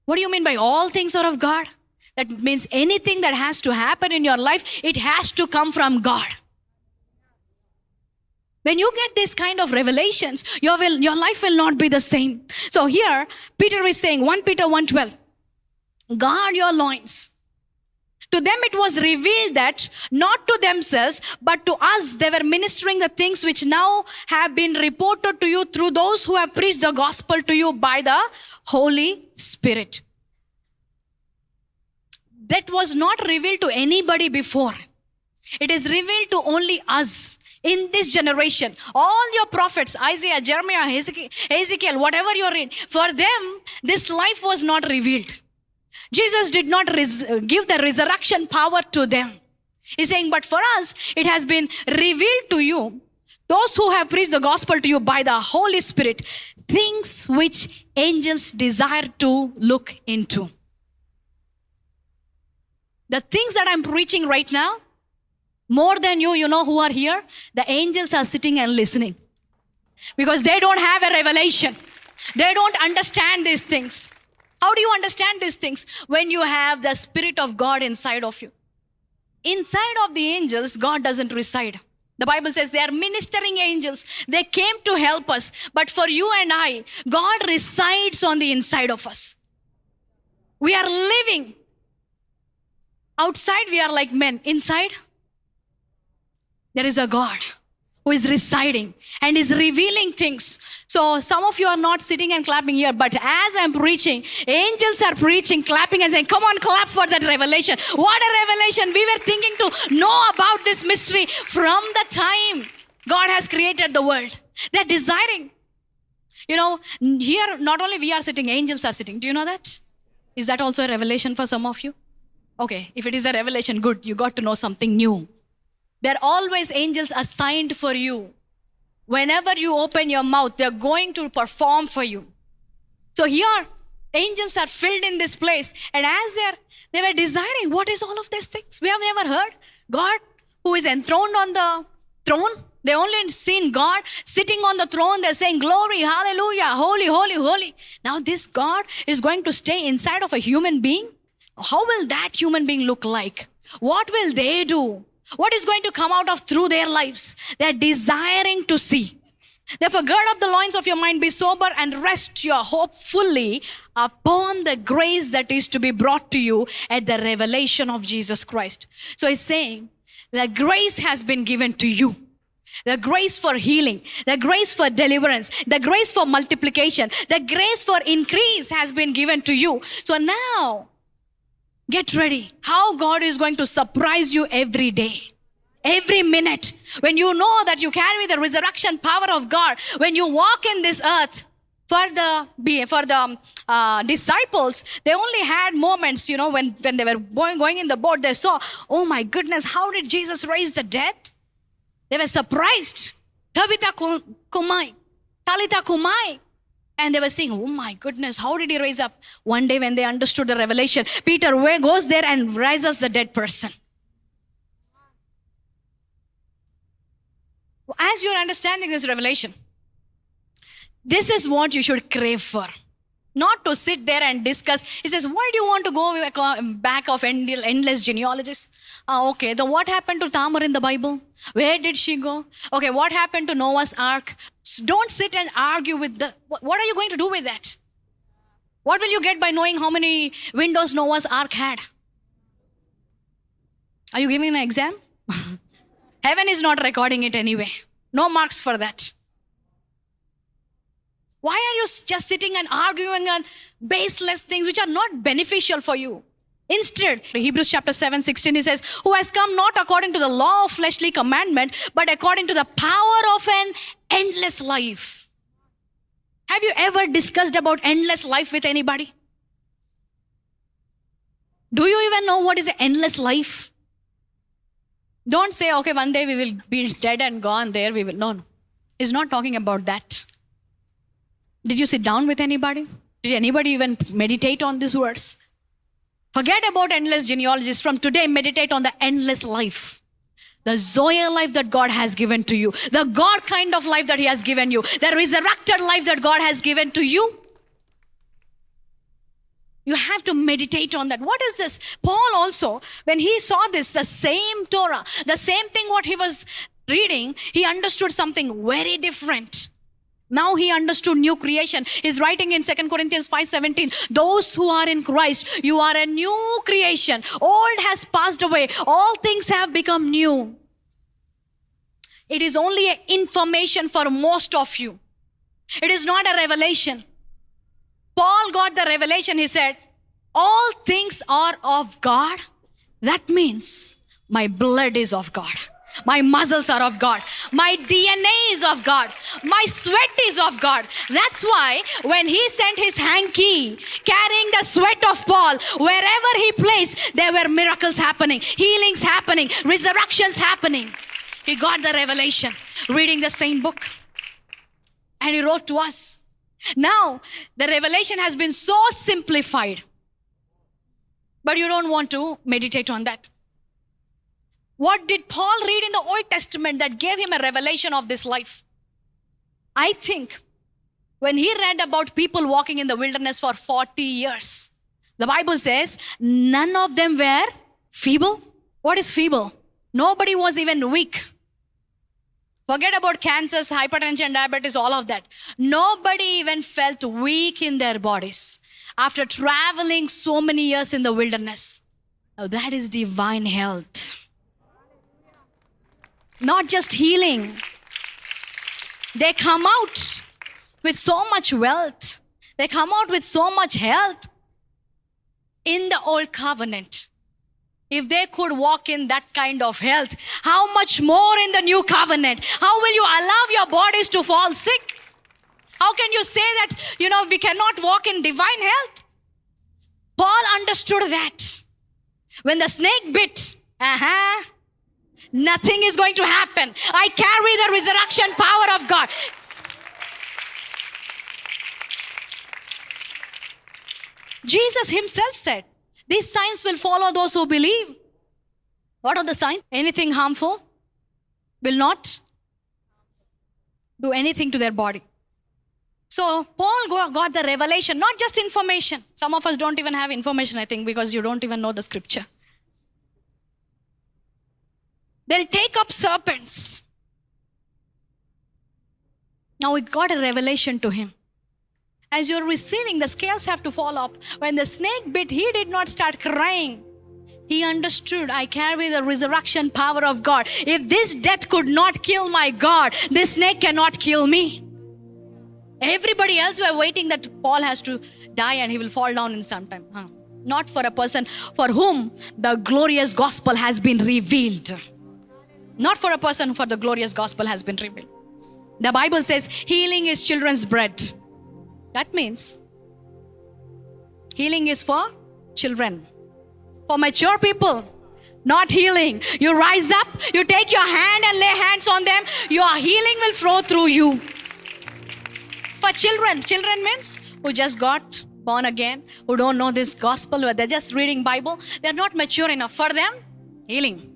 What do you mean by all things are of God? That means anything that has to happen in your life, it has to come from God. When you get this kind of revelations, your life will not be the same. So here, Peter is saying, 1 Peter 1:12, guard your loins. To them it was revealed that not to themselves, but to us they were ministering the things which now have been reported to you through those who have preached the gospel to you by the Holy Spirit. That was not revealed to anybody before. It is revealed to only us in this generation. All your prophets, Isaiah, Jeremiah, Ezekiel, whatever you read, for them, this life was not revealed. Jesus did not give the resurrection power to them. He's saying, but for us, it has been revealed to you, those who have preached the gospel to you by the Holy Spirit, things which angels desire to look into. The things that I'm preaching right now, more than you know who are here, the angels are sitting and listening. Because they don't have a revelation. They don't understand these things. How do you understand these things? When you have the Spirit of God inside of you. Inside of the angels, God doesn't reside. The Bible says they are ministering angels. They came to help us. But for you and I, God resides on the inside of us. We are living. Outside, we are like men. Inside, there is a God who is residing and is revealing things. So some of you are not sitting and clapping here, but as I'm preaching, angels are preaching, clapping and saying, come on, clap for that revelation. What a revelation. We were thinking to know about this mystery from the time God has created the world. They're desiring. You know, here not only we are sitting, angels are sitting. Do you know that? Is that also a revelation for some of you? Okay, if it is a revelation, good. You got to know something new. There are always angels assigned for you. Whenever you open your mouth, they're going to perform for you. So here, angels are filled in this place. And as they were desiring, what is all of these things? We have never heard. God who is enthroned on the throne. They only seen God sitting on the throne. They're saying, glory, hallelujah, holy, holy, holy. Now this God is going to stay inside of a human being. How will that human being look like? What will they do? What is going to come out of through their lives? They're desiring to see. Therefore, gird up the loins of your mind, be sober, and rest your hope fully upon the grace that is to be brought to you at the revelation of Jesus Christ. So he's saying, the grace has been given to you. The grace for healing, the grace for deliverance, the grace for multiplication, the grace for increase has been given to you. So now, get ready. How God is going to surprise you every day, every minute. When you know that you carry the resurrection power of God, when you walk in this earth, for the disciples, they only had moments, you know, when they were going in the boat, they saw, oh my goodness, how did Jesus raise the dead? They were surprised. Talitha kumai. And they were saying, oh my goodness, how did he raise up? One day when they understood the revelation, Peter goes there and rises the dead person. As you're understanding this revelation, this is what you should crave for. Not to sit there and discuss. He says, why do you want to go back of endless genealogies? Okay, then what happened to Tamar in the Bible? Where did she go? Okay, what happened to Noah's ark? Don't sit and argue with what are you going to do with that? What will you get by knowing how many windows Noah's ark had? Are you giving an exam? Heaven is not recording it anyway. No marks for that. Why are you just sitting and arguing on baseless things which are not beneficial for you? Instead, Hebrews chapter 7:16, he says, who has come not according to the law of fleshly commandment, but according to the power of an endless life. Have you ever discussed about endless life with anybody? Do you even know what is an endless life? Don't say, okay, one day we will be dead and gone there. We will. No. He's not talking about that. Did you sit down with anybody? Did anybody even meditate on these words? Forget about endless genealogies. From today, meditate on the endless life. The Zoe life that God has given to you. The God kind of life that He has given you. The resurrected life that God has given to you. You have to meditate on that. What is this? Paul also, when he saw this, the same Torah, the same thing what he was reading, he understood something very different. Now he understood new creation. He's writing in 2 Corinthians 5:17, those who are in Christ, you are a new creation. Old has passed away. All things have become new. It is only an information for most of you. It is not a revelation. Paul got the revelation. He said, all things are of God. That means my blood is of God. My muscles are of God. My DNA is of God. My sweat is of God. That's why when he sent his hanky carrying the sweat of Paul, wherever he placed, there were miracles happening, healings happening, resurrections happening. He got the revelation reading the same book. And he wrote to us. Now, the revelation has been so simplified. But you don't want to meditate on that. What did Paul read in the Old Testament that gave him a revelation of this life? I think when he read about people walking in the wilderness for 40 years, the Bible says none of them were feeble. What is feeble? Nobody was even weak. Forget about cancers, hypertension, diabetes, all of that. Nobody even felt weak in their bodies after traveling so many years in the wilderness. Now that is divine health. Not just healing. They come out with so much wealth. They come out with so much health. In the old covenant, if they could walk in that kind of health, how much more in the new covenant? How will you allow your bodies to fall sick? How can you say that, we cannot walk in divine health? Paul understood that. When the snake bit, nothing is going to happen. I carry the resurrection power of God. Jesus himself said, these signs will follow those who believe. What are the signs? Anything harmful will not do anything to their body. So Paul got the revelation, not just information. Some of us don't even have information, I think, because you don't even know the scripture. They'll take up serpents. Now we got a revelation to him. As you're receiving, the scales have to fall up. When the snake bit, he did not start crying. He understood, I carry the resurrection power of God. If this death could not kill my God, this snake cannot kill me. Everybody else were waiting that Paul has to die and he will fall down in some time. Not for a person for whom the glorious gospel has been revealed. Not for a person for the glorious gospel has been revealed. The Bible says healing is children's bread. That means healing is for children. For mature people, not healing. You rise up, you take your hand and lay hands on them, your healing will flow through you. For children means who just got born again, who don't know this gospel, where they're just reading Bible, they're not mature enough. For them, healing.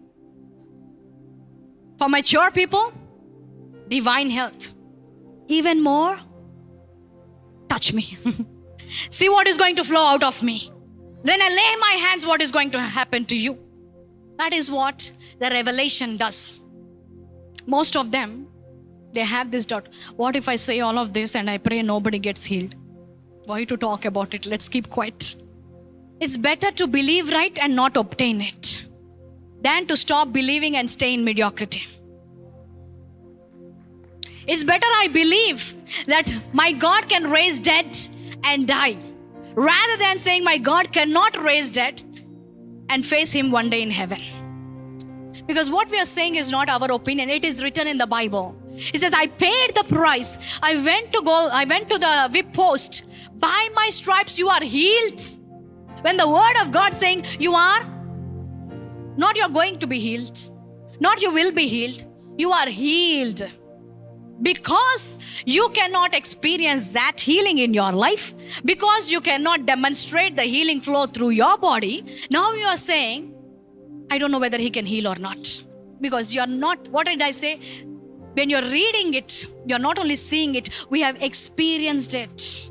For mature people, divine health. Even more, touch me. See what is going to flow out of me. When I lay my hands, what is going to happen to you? That is what the revelation does. Most of them, they have this doubt. What if I say all of this and I pray nobody gets healed? Why to talk about it? Let's keep quiet. It's better to believe right and not obtain it than to stop believing and stay in mediocrity. It's better I believe that my God can raise dead and die, rather than saying my God cannot raise dead and face him one day in heaven. Because what we are saying is not our opinion. It is written in the Bible. It says, I paid the price. I went to the whip post. By my stripes you are healed. When the word of God saying you are, not you're going to be healed, not you will be healed, you are healed. Because you cannot experience that healing in your life, because you cannot demonstrate the healing flow through your body, now you are saying, I don't know whether he can heal or not. Because you are not, what did I say? When you're reading it, you're not only seeing it, we have experienced it.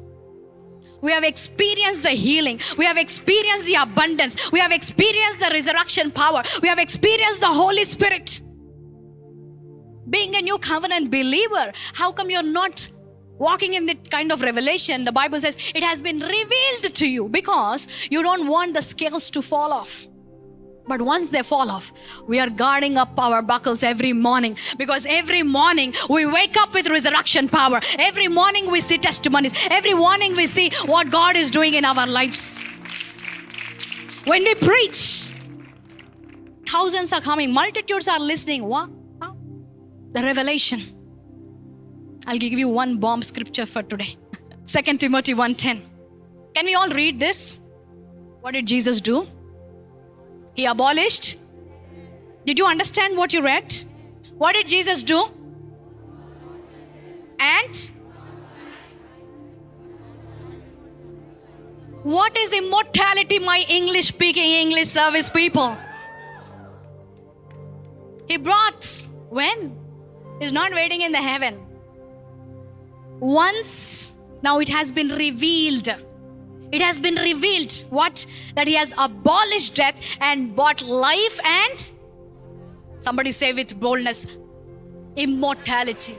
We have experienced the healing. We have experienced the abundance. We have experienced the resurrection power. We have experienced the Holy Spirit. Being a new covenant believer, how come you're not walking in that kind of revelation? The Bible says it has been revealed to you because you don't want the scales to fall off. But once they fall off, we are guarding up our buckles every morning, because every morning we wake up with resurrection power. Every morning we see testimonies. Every morning we see what God is doing in our lives. When we preach, thousands are coming, multitudes are listening. What? The revelation. I'll give you one bomb scripture for today. 2 Timothy 1:10. Can we all read this? What did Jesus do? He abolished. Did you understand what you read? What did Jesus do? And what is immortality, my English speaking English service people? He brought, when? He's not waiting in the heaven. Once, now it has been revealed. It has been revealed. What? That he has abolished death and brought life and, somebody say with boldness, immortality.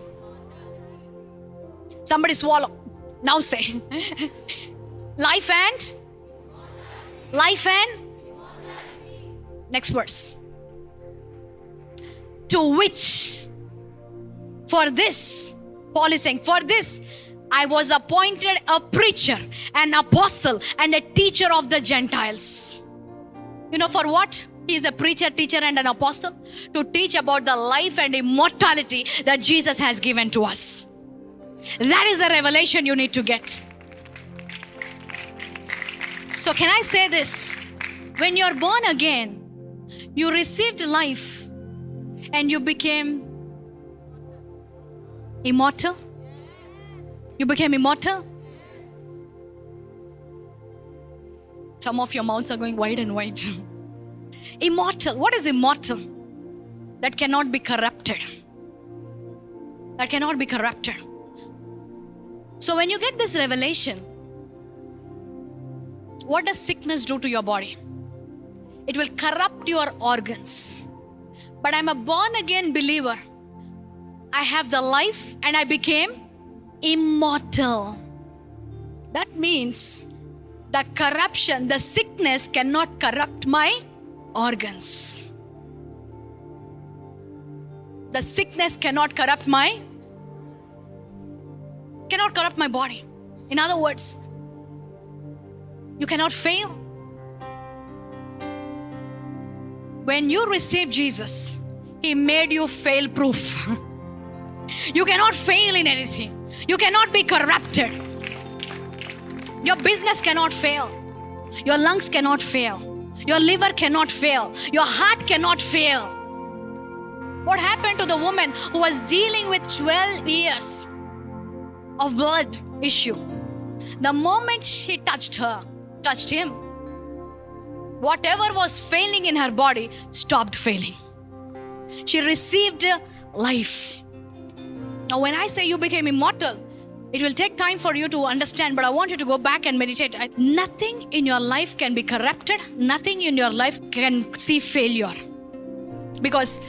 Somebody swallow. Now say. Life and? Life and? Next verse. To which, for this, Paul is saying, for this, I was appointed a preacher, an apostle, and a teacher of the Gentiles. You know for what? He is a preacher, teacher, and an apostle. To teach about the life and immortality that Jesus has given to us. That is a revelation you need to get. So can I say this? When you're born again, you received life and you became immortal. You became immortal. Some of your mouths are going wide and wide. Immortal. What is immortal? That cannot be corrupted. That cannot be corrupted. So when you get this revelation, what does sickness do to your body? It will corrupt your organs. But I'm a born again believer. I have the life and I became immortal. That means the corruption, the sickness cannot corrupt my organs. The sickness cannot corrupt my body. In other words, you cannot fail. When you receive Jesus, He made you fail proof. You cannot fail in anything. You cannot be corrupted. Your business cannot fail. Your lungs cannot fail. Your liver cannot fail. Your heart cannot fail. What happened to the woman who was dealing with 12 years of blood issue? The moment she touched him, whatever was failing in her body stopped failing. She received life. Now when I say you became immortal, it will take time for you to understand, but I want you to go back and meditate. Nothing in your life can be corrupted. Nothing in your life can see failure. Because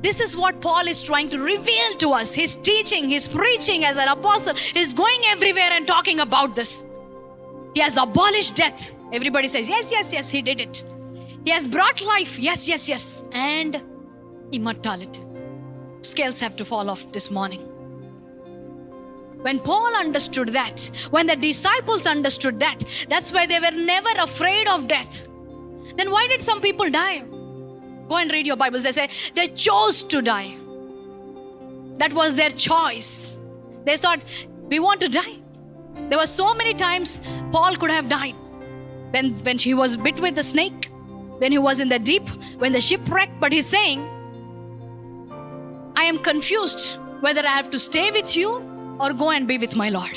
this is what Paul is trying to reveal to us. His teaching, his preaching as an apostle is going everywhere and talking about this. He has abolished death. Everybody says, yes, yes, yes, he did it. He has brought life. Yes, yes, yes. And immortality. Scales have to fall off this morning. When Paul understood that, when the disciples understood that, that's why they were never afraid of death. Then why did some people die? Go and read your Bibles. They say they chose to die. That was their choice. They thought, we want to die. There were so many times Paul could have died. When he was bit with the snake, when he was in the deep, when the ship wrecked. But he's saying, I am confused whether I have to stay with you or go and be with my Lord.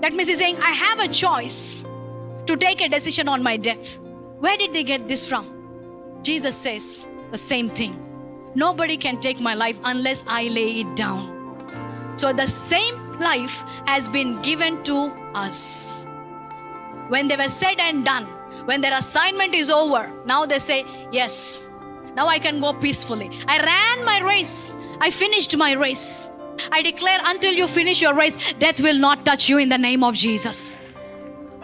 That means he's saying, I have a choice to take a decision on my death. Where did they get this from? Jesus says the same thing. Nobody can take my life unless I lay it down. So the same life has been given to us. When they were said and done, when their assignment is over, now they say, yes, Now I can go peacefully. I ran my race. I finished my race. I declare, until you finish your race, death will not touch you in the name of Jesus.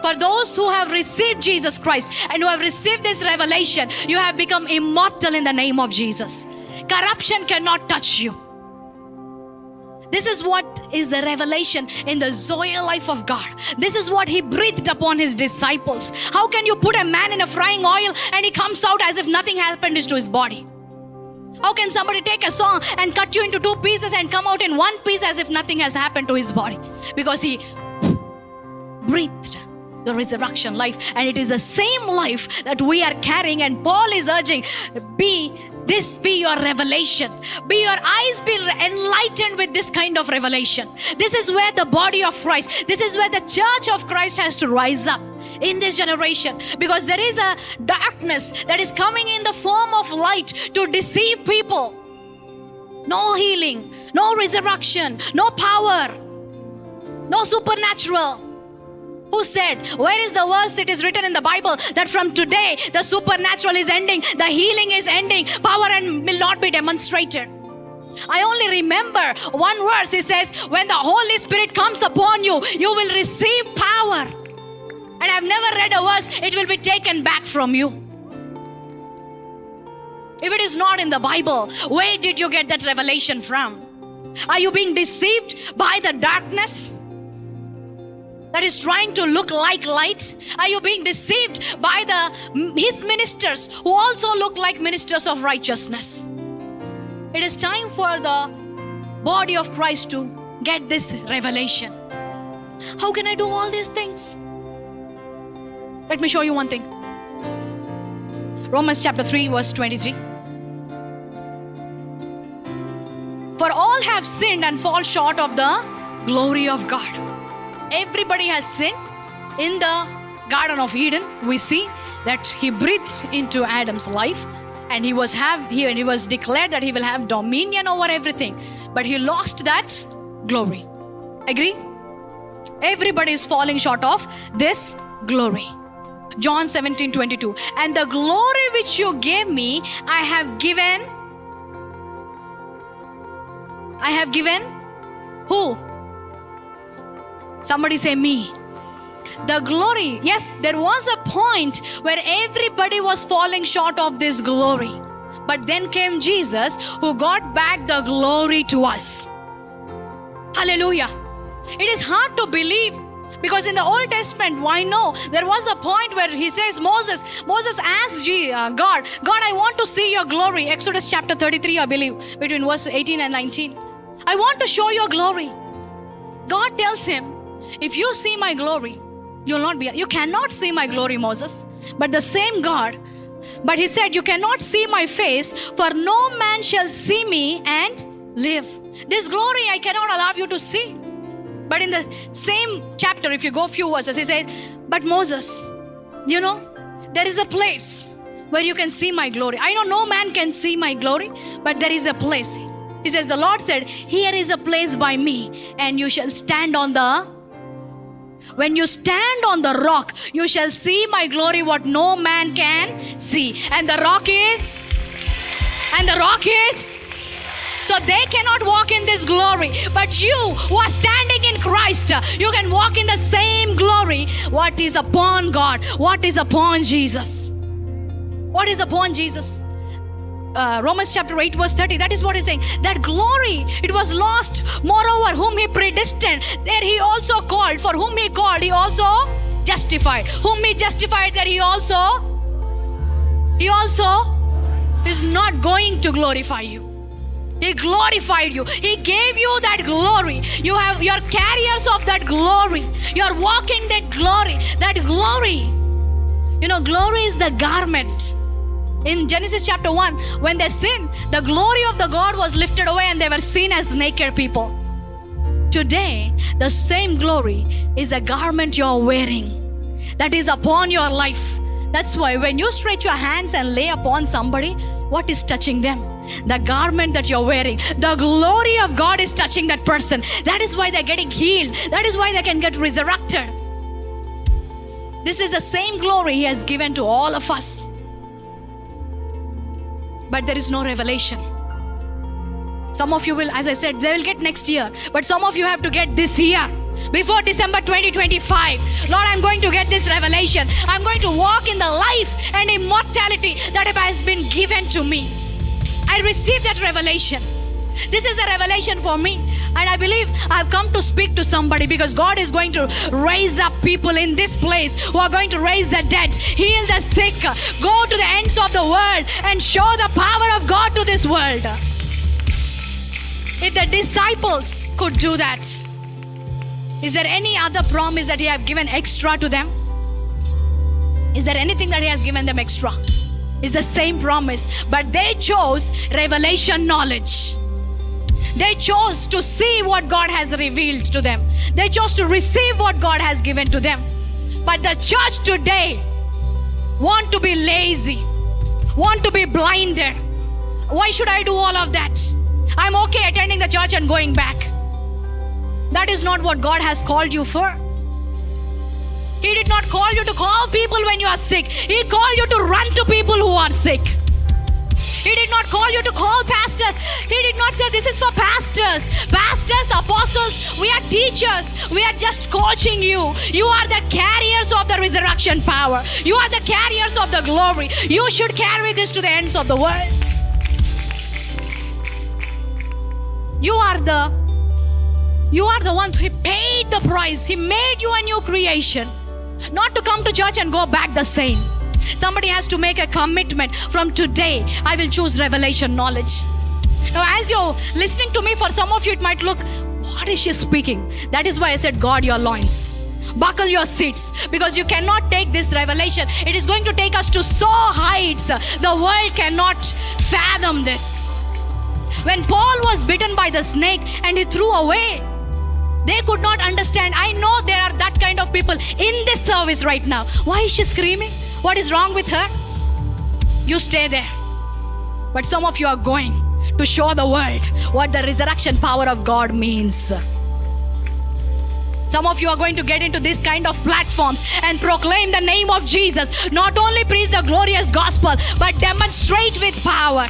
For those who have received Jesus Christ and who have received this revelation, you have become immortal in the name of Jesus. Corruption cannot touch you. This is what is the revelation in the Zoe life of God. This is what He breathed upon His disciples. How can you put a man in a frying oil and he comes out as if nothing happened to his body? How can somebody take a saw and cut you into two pieces and come out in one piece as if nothing has happened to his body? Because He breathed the resurrection life, and it is the same life that we are carrying. And Paul is urging, be your revelation. Be your eyes be enlightened with this kind of revelation. This is where the body of Christ, this is where the church of Christ has to rise up in this generation, because there is a darkness that is coming in the form of light to deceive people. No healing, no resurrection, no power, no supernatural. Who said? Where is the verse? It is written in the Bible that from today the supernatural is ending, the healing is ending, power and will not be demonstrated. I only remember one verse. It says, when the Holy Spirit comes upon you, you will receive power. And I've never read a verse, it will be taken back from you. If it is not in the Bible, where did you get that revelation from? Are you being deceived by the darkness that is trying to look like light? Are you being deceived by His ministers who also look like ministers of righteousness? It is time for the body of Christ to get this revelation. How can I do all these things? Let me show you one thing. Romans chapter 3 verse 23. For all have sinned and fall short of the glory of God. Everybody has sinned. In the Garden of Eden, we see that He breathed into Adam's life, and he was declared that he will have dominion over everything. But he lost that glory. Agree? Everybody is falling short of this glory. John 17:22. And the glory which you gave me, I have given who? Somebody say me. The glory. Yes, there was a point where everybody was falling short of this glory. But then came Jesus, who got back the glory to us. Hallelujah. It is hard to believe, because in the Old Testament, I know there was a point where He says, Moses asked God, I want to see your glory. Exodus chapter 33, I believe, between verse 18 and 19. I want to show your glory. God tells him, if you see my glory, you cannot see my glory, Moses. But the same God, but He said, you cannot see my face, for no man shall see me and live. This glory I cannot allow you to see. But in the same chapter, if you go a few verses, He says, but Moses, there is a place where you can see my glory. I know no man can see my glory, but there is a place. He says, the Lord said, here is a place by me, and you shall stand on when you stand on the rock, you shall see my glory, what no man can see. And the rock is, so they cannot walk in this glory. But you who are standing in Christ, you can walk in the same glory. What is upon God? What is upon Jesus? What is upon Jesus? Romans chapter 8 verse 30, that is what He's saying. That glory, it was lost. Moreover, whom He predestined, there He also called. For whom He called, He also justified. Whom He justified, there He also is not going to glorify you. He glorified you. He gave you that glory. You're carriers of that glory. You're walking that glory. That glory. Glory is the garment. In Genesis chapter 1, when they sinned, the glory of the God was lifted away and they were seen as naked people. Today, the same glory is a garment you're wearing that is upon your life. That's why when you stretch your hands and lay upon somebody, what is touching them? The garment that you're wearing. The glory of God is touching that person. That is why they're getting healed. That is why they can get resurrected. This is the same glory He has given to all of us. but there is no revelation. Some of you will, as I said, they will get next year. But some of you have to get this year. Before December 2025. Lord, I'm going to get this revelation. I'm going to walk in the life and immortality that has been given to me. I receive that revelation. This is a revelation for me. And I believe I've come to speak to somebody, because God is going to raise up people in this place who are going to raise the dead, heal the sick, go to the ends of the world and show the power of God to this world. If the disciples could do that, is there any other promise that He has given extra to them? Is there anything that He has given them extra? It's the same promise, but they chose revelation knowledge. They chose to see what God has revealed to them. They chose to receive what God has given to them. But the church today want to be lazy, want to be blinded. Why should I do all of that? I'm okay attending the church and going back. That is not what God has called you for. He did not call you to call people when you are sick. He called you to run to people who are sick. He did not call you to call pastors. He did not say this is for pastors. Pastors, apostles, we are teachers. We are just coaching you. You are the carriers of the resurrection power. You are the carriers of the glory. You should carry this to the ends of the world. You are the ones who paid the price. He made you a new creation. Not to come to church and go back the same. Somebody has to make a commitment. From today, I will choose revelation knowledge. Now, as you're listening to me, for some of you, it might look, what is she speaking? That is why I said, guard your loins. Buckle your seats, because you cannot take this revelation. It is going to take us to so heights. The world cannot fathom this. When Paul was bitten by the snake and he threw away, they could not understand. I know there are that kind of people in this service right now. Why is she screaming? What is wrong with her? You stay there. But some of you are going to show the world what the resurrection power of God means. Some of you are going to get into this kind of platforms and proclaim the name of Jesus. Not only preach the glorious gospel, but demonstrate with power.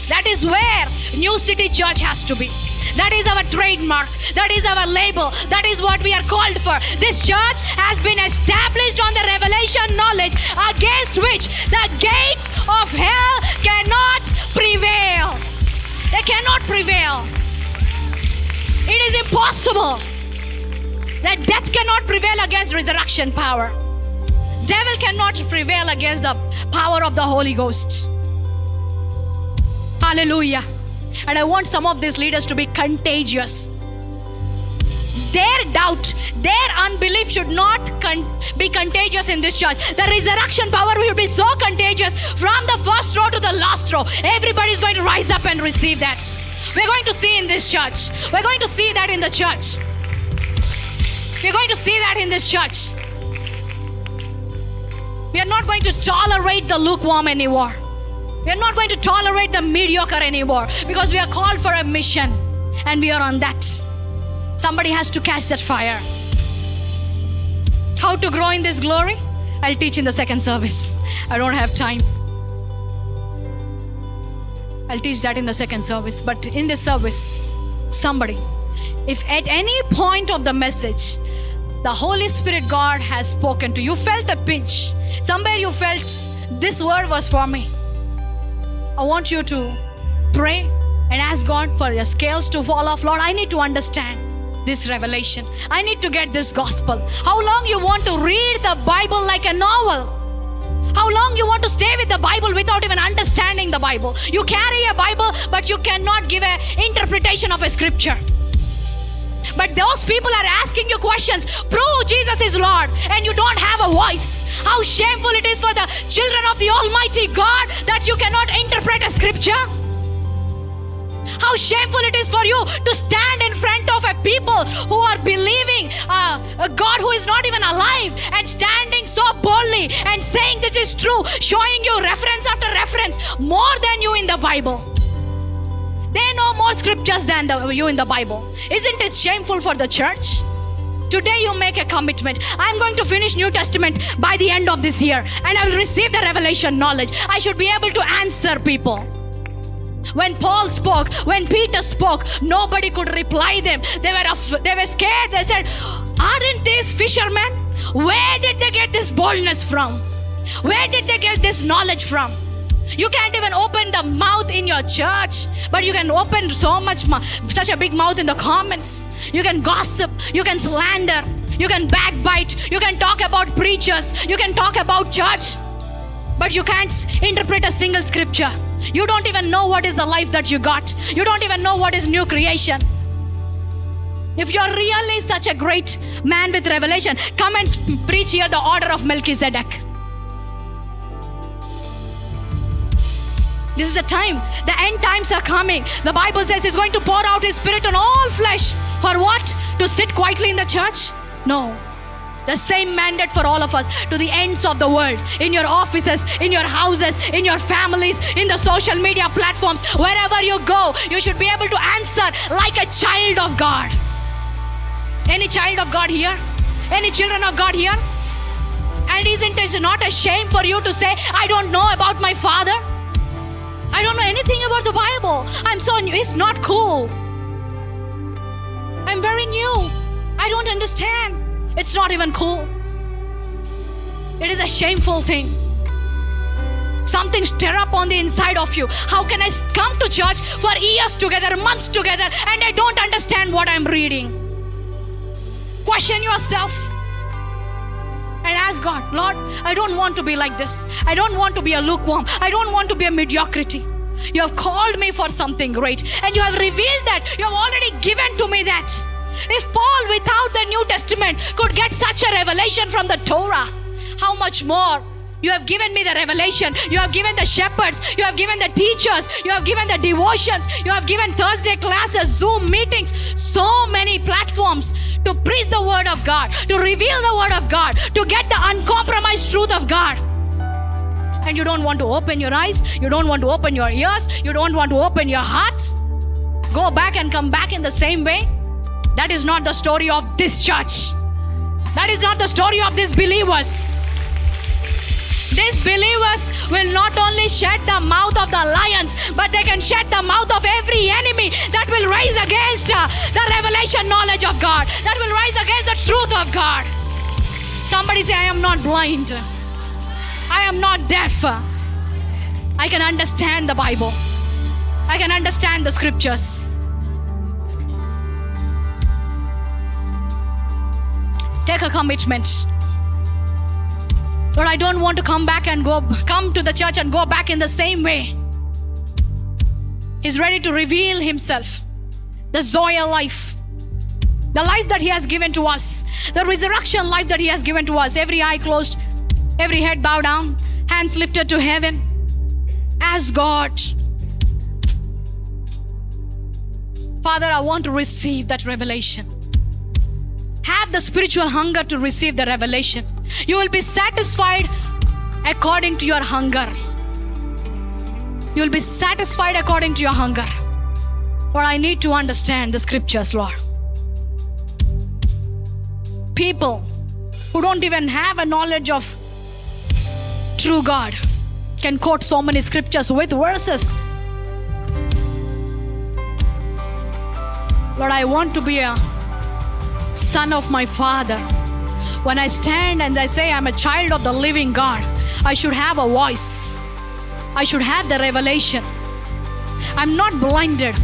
That is where New City Church has to be. That is our trademark. That is our label. That is what we are called for. This church has been established on the revelation knowledge against which the gates of hell cannot prevail. They cannot prevail. It is impossible. That death cannot prevail against resurrection power. Devil cannot prevail against the power of the Holy Ghost. Hallelujah. And I want some of these leaders to be contagious. Their doubt, their unbelief should not be contagious in this church. The resurrection power will be so contagious from the first row to the last row. Everybody is going to rise up and receive that. We're going to see in this church. We're going to see that in the church. We're going to see that in this church. We are not going to tolerate the lukewarm anymore. We are not going to tolerate the mediocre anymore, because we are called for a mission and we are on that. Somebody has to catch that fire. How to grow in this glory? I'll teach in the second service. I don't have time. I'll teach that in the second service. But in this service, somebody, if at any point of the message, the Holy Spirit God has spoken to you, felt a pinch, somewhere you felt this word was for me, I want you to pray and ask God for your scales to fall off. Lord, I need to understand this revelation. I need to get this gospel. How long you want to read the Bible like a novel? How long you want to stay with the Bible without even understanding the Bible? You carry a Bible, but you cannot give an interpretation of a scripture. But those people are asking you questions. Prove Jesus is Lord, and you don't have a voice. How shameful it is for the children of the Almighty God that you cannot interpret a scripture. How shameful it is for you to stand in front of a people who are believing a God who is not even alive, and standing so boldly and saying this is true, showing you reference after reference, more than you in the Bible. They know more scriptures than you in the Bible. Isn't it shameful for the church? Today you make a commitment. I'm going to finish New Testament by the end of this year, and I will receive the revelation knowledge. I should be able to answer people. When Paul spoke, when Peter spoke, nobody could reply them. They were scared. They said, aren't these fishermen? Where did they get this boldness from? Where did they get this knowledge from? You can't even open the mouth in your church, but you can open such a big mouth in the comments. You can gossip, you can slander, you can backbite, you can talk about preachers, you can talk about church, but you can't interpret a single scripture. You don't even know what is the life that you got. You don't even know what is new creation. If you're really such a great man with revelation, come and preach here the order of Melchizedek. This is the time. The end times are coming. The Bible says He's going to pour out His Spirit on all flesh. For what? To sit quietly in the church? No. The same mandate for all of us, to the ends of the world, in your offices, in your houses, in your families, in the social media platforms, wherever you go, you should be able to answer like a child of God. Any child of God here? Any children of God here? And isn't it not a shame for you to say, I don't know about my Father? I don't know anything about the Bible. I'm so new. It's not cool. I'm very new. I don't understand. It's not even cool. It is a shameful thing. Something stir up on the inside of you. How can I come to church for years together, months together, and I don't understand what I'm reading? Question yourself and ask God, Lord, I don't want to be like this. I don't want to be a lukewarm. I don't want to be a mediocrity. You have called me for something great, and you have revealed that. You have already given to me that. If Paul, without the New Testament, could get such a revelation from the Torah, how much more you have given me the revelation. You have given the shepherds, you have given the teachers, you have given the devotions, you have given Thursday classes, Zoom meetings, so many platforms to preach the word of God, to reveal the word of God, to get the uncompromised truth of God. And you don't want to open your eyes, you don't want to open your ears, you don't want to open your heart. Go back and come back in the same way. That is not the story of this church. That is not the story of these believers. These believers will not only shut the mouth of the lions, but they can shut the mouth of every enemy that will rise against the revelation knowledge of God, that will rise against the truth of God. Somebody say, I am not blind. I am not deaf. I can understand the Bible. I can understand the scriptures. Take a commitment. Lord, I don't want to come to the church and go back in the same way. He's ready to reveal Himself, the Zoe life, the life that He has given to us, the resurrection life that He has given to us. Every eye closed, every head bowed down, hands lifted to heaven. Ask God, Father, I want to receive that revelation. Have the spiritual hunger to receive the revelation. You will be satisfied according to your hunger. You will be satisfied according to your hunger. But I need to understand the scriptures, Lord. People who don't even have a knowledge of true God can quote so many scriptures with verses. Lord, I want to be a son of my Father. When I stand and I say I'm a child of the living God, I should have a voice. I should have the revelation. I'm not blinded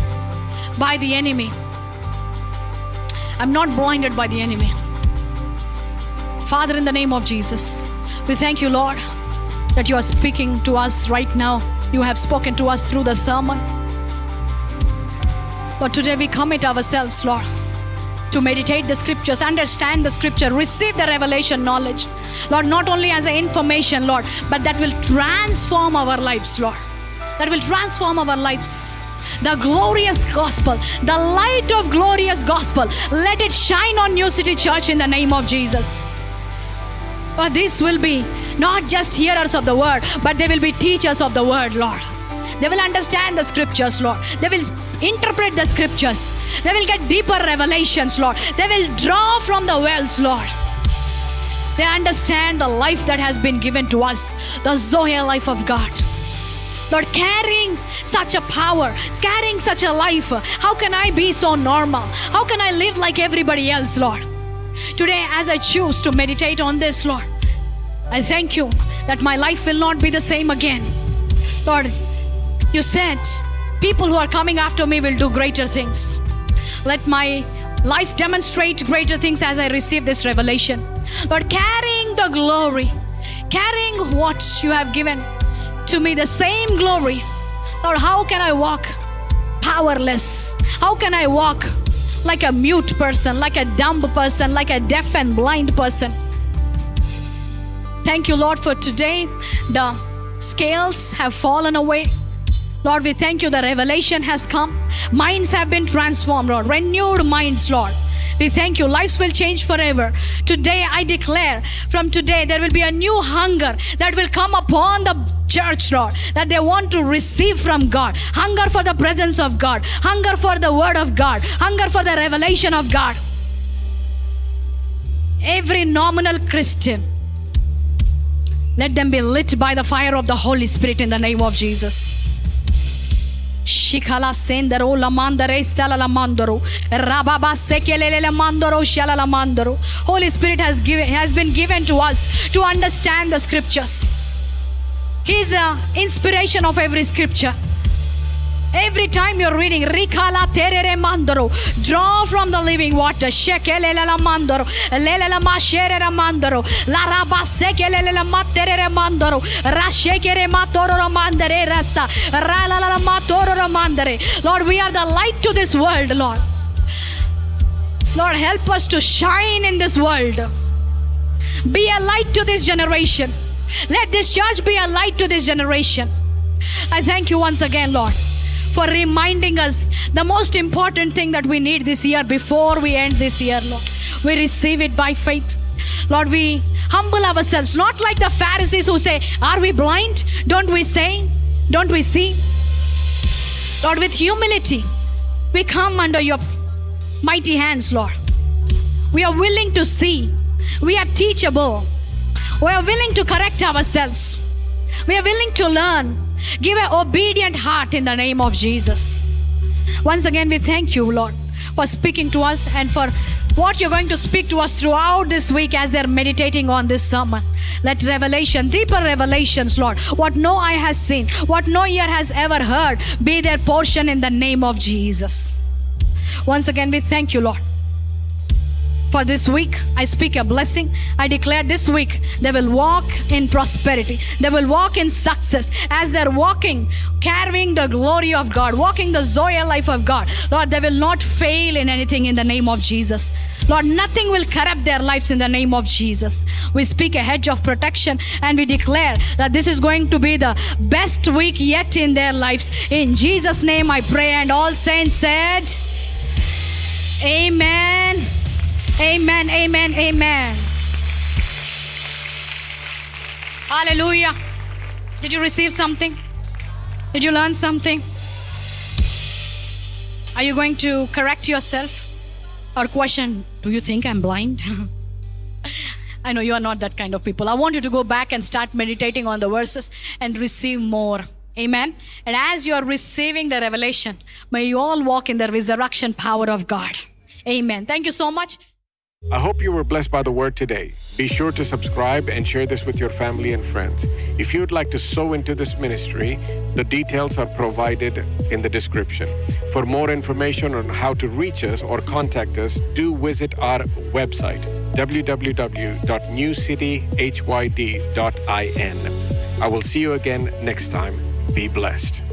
by the enemy. I'm not blinded by the enemy. Father, in the name of Jesus, we thank you, Lord, that you are speaking to us right now. You have spoken to us through the sermon. But today we commit ourselves, Lord, to meditate the scriptures, understand the scripture, receive the revelation knowledge. Lord, not only as an information, Lord, but that will transform our lives, Lord. That will transform our lives. The glorious gospel, the light of glorious gospel, let it shine on New City Church in the name of Jesus. But this will be not just hearers of the word, but they will be teachers of the word, Lord. They will understand the scriptures, Lord. They will interpret the scriptures. They will get deeper revelations, Lord. They will draw from the wells, Lord. They understand the life that has been given to us, the Zoe life of God. Lord, carrying such a power, carrying such a life, how can I be so normal? How can I live like everybody else, Lord? Today, as I choose to meditate on this, Lord, I thank you that my life will not be the same again. Lord, you said people who are coming after me will do greater things. Let my life demonstrate greater things as I receive this revelation. Lord, carrying the glory, carrying what you have given to me, the same glory. Lord, how can I walk powerless? How can I walk like a mute person, like a dumb person, like a deaf and blind person? Thank you, Lord, for today. The scales have fallen away. Lord, we thank you. The revelation has come. Minds have been transformed, Lord. Renewed minds, Lord. We thank you. Lives will change forever. Today, I declare, from today, there will be a new hunger that will come upon the church, Lord, that they want to receive from God. Hunger for the presence of God. Hunger for the word of God. Hunger for the revelation of God. Every nominal Christian, let them be lit by the fire of the Holy Spirit in the name of Jesus. Shikala sendero la mandare sala la mandoro rababa sekelele la mandoro shala la mandoro. Holy Spirit has been given to us to understand the scriptures. He is the inspiration of every scripture. Every time you're reading, Rikala terere mandoro, draw from the living water. Shekelele la mandoro, lele la mashere la mandoro, la raba sekelele la materere mandoro, rashekere matoro la mandere rasa, rala la matoro la mandere. Lord, we are the light to this world, Lord. Lord, help us to shine in this world. Be a light to this generation. Let this church be a light to this generation. I thank you once again, Lord, for reminding us the most important thing that we need this year before we end this year, Lord. We receive it by faith. Lord, we humble ourselves, not like the Pharisees who say, are we blind? Don't we say? Don't we see? Lord, with humility, we come under your mighty hands, Lord. We are willing to see. We are teachable. We are willing to correct ourselves. We are willing to learn. Give an obedient heart in the name of Jesus. Once again, we thank you, Lord, for speaking to us and for what you're going to speak to us throughout this week as they're meditating on this sermon. Let revelation, deeper revelations, Lord, what no eye has seen, what no ear has ever heard, be their portion in the name of Jesus. Once again, we thank you, Lord. For this week, I speak a blessing. I declare this week they will walk in prosperity. They will walk in success as they're walking, carrying the glory of God, walking the Zoe life of God. Lord, they will not fail in anything in the name of Jesus. Lord, nothing will corrupt their lives in the name of Jesus. We speak a hedge of protection and we declare that this is going to be the best week yet in their lives. In Jesus' name I pray, and all saints said, Amen. Amen, amen, amen. Hallelujah. Did you receive something? Did you learn something? Are you going to correct yourself or question, do you think I'm blind? I know you are not that kind of people. I want you to go back and start meditating on the verses and receive more. Amen. And as you are receiving the revelation, may you all walk in the resurrection power of God. Amen. Thank you so much. I hope you were blessed by the word today. Be sure to subscribe and share this with your family and friends. If you would like to sow into this ministry, the details are provided in the description. For more information on how to reach us or contact us, do visit our website, www.newcityhyd.in. I will see you again next time. Be blessed.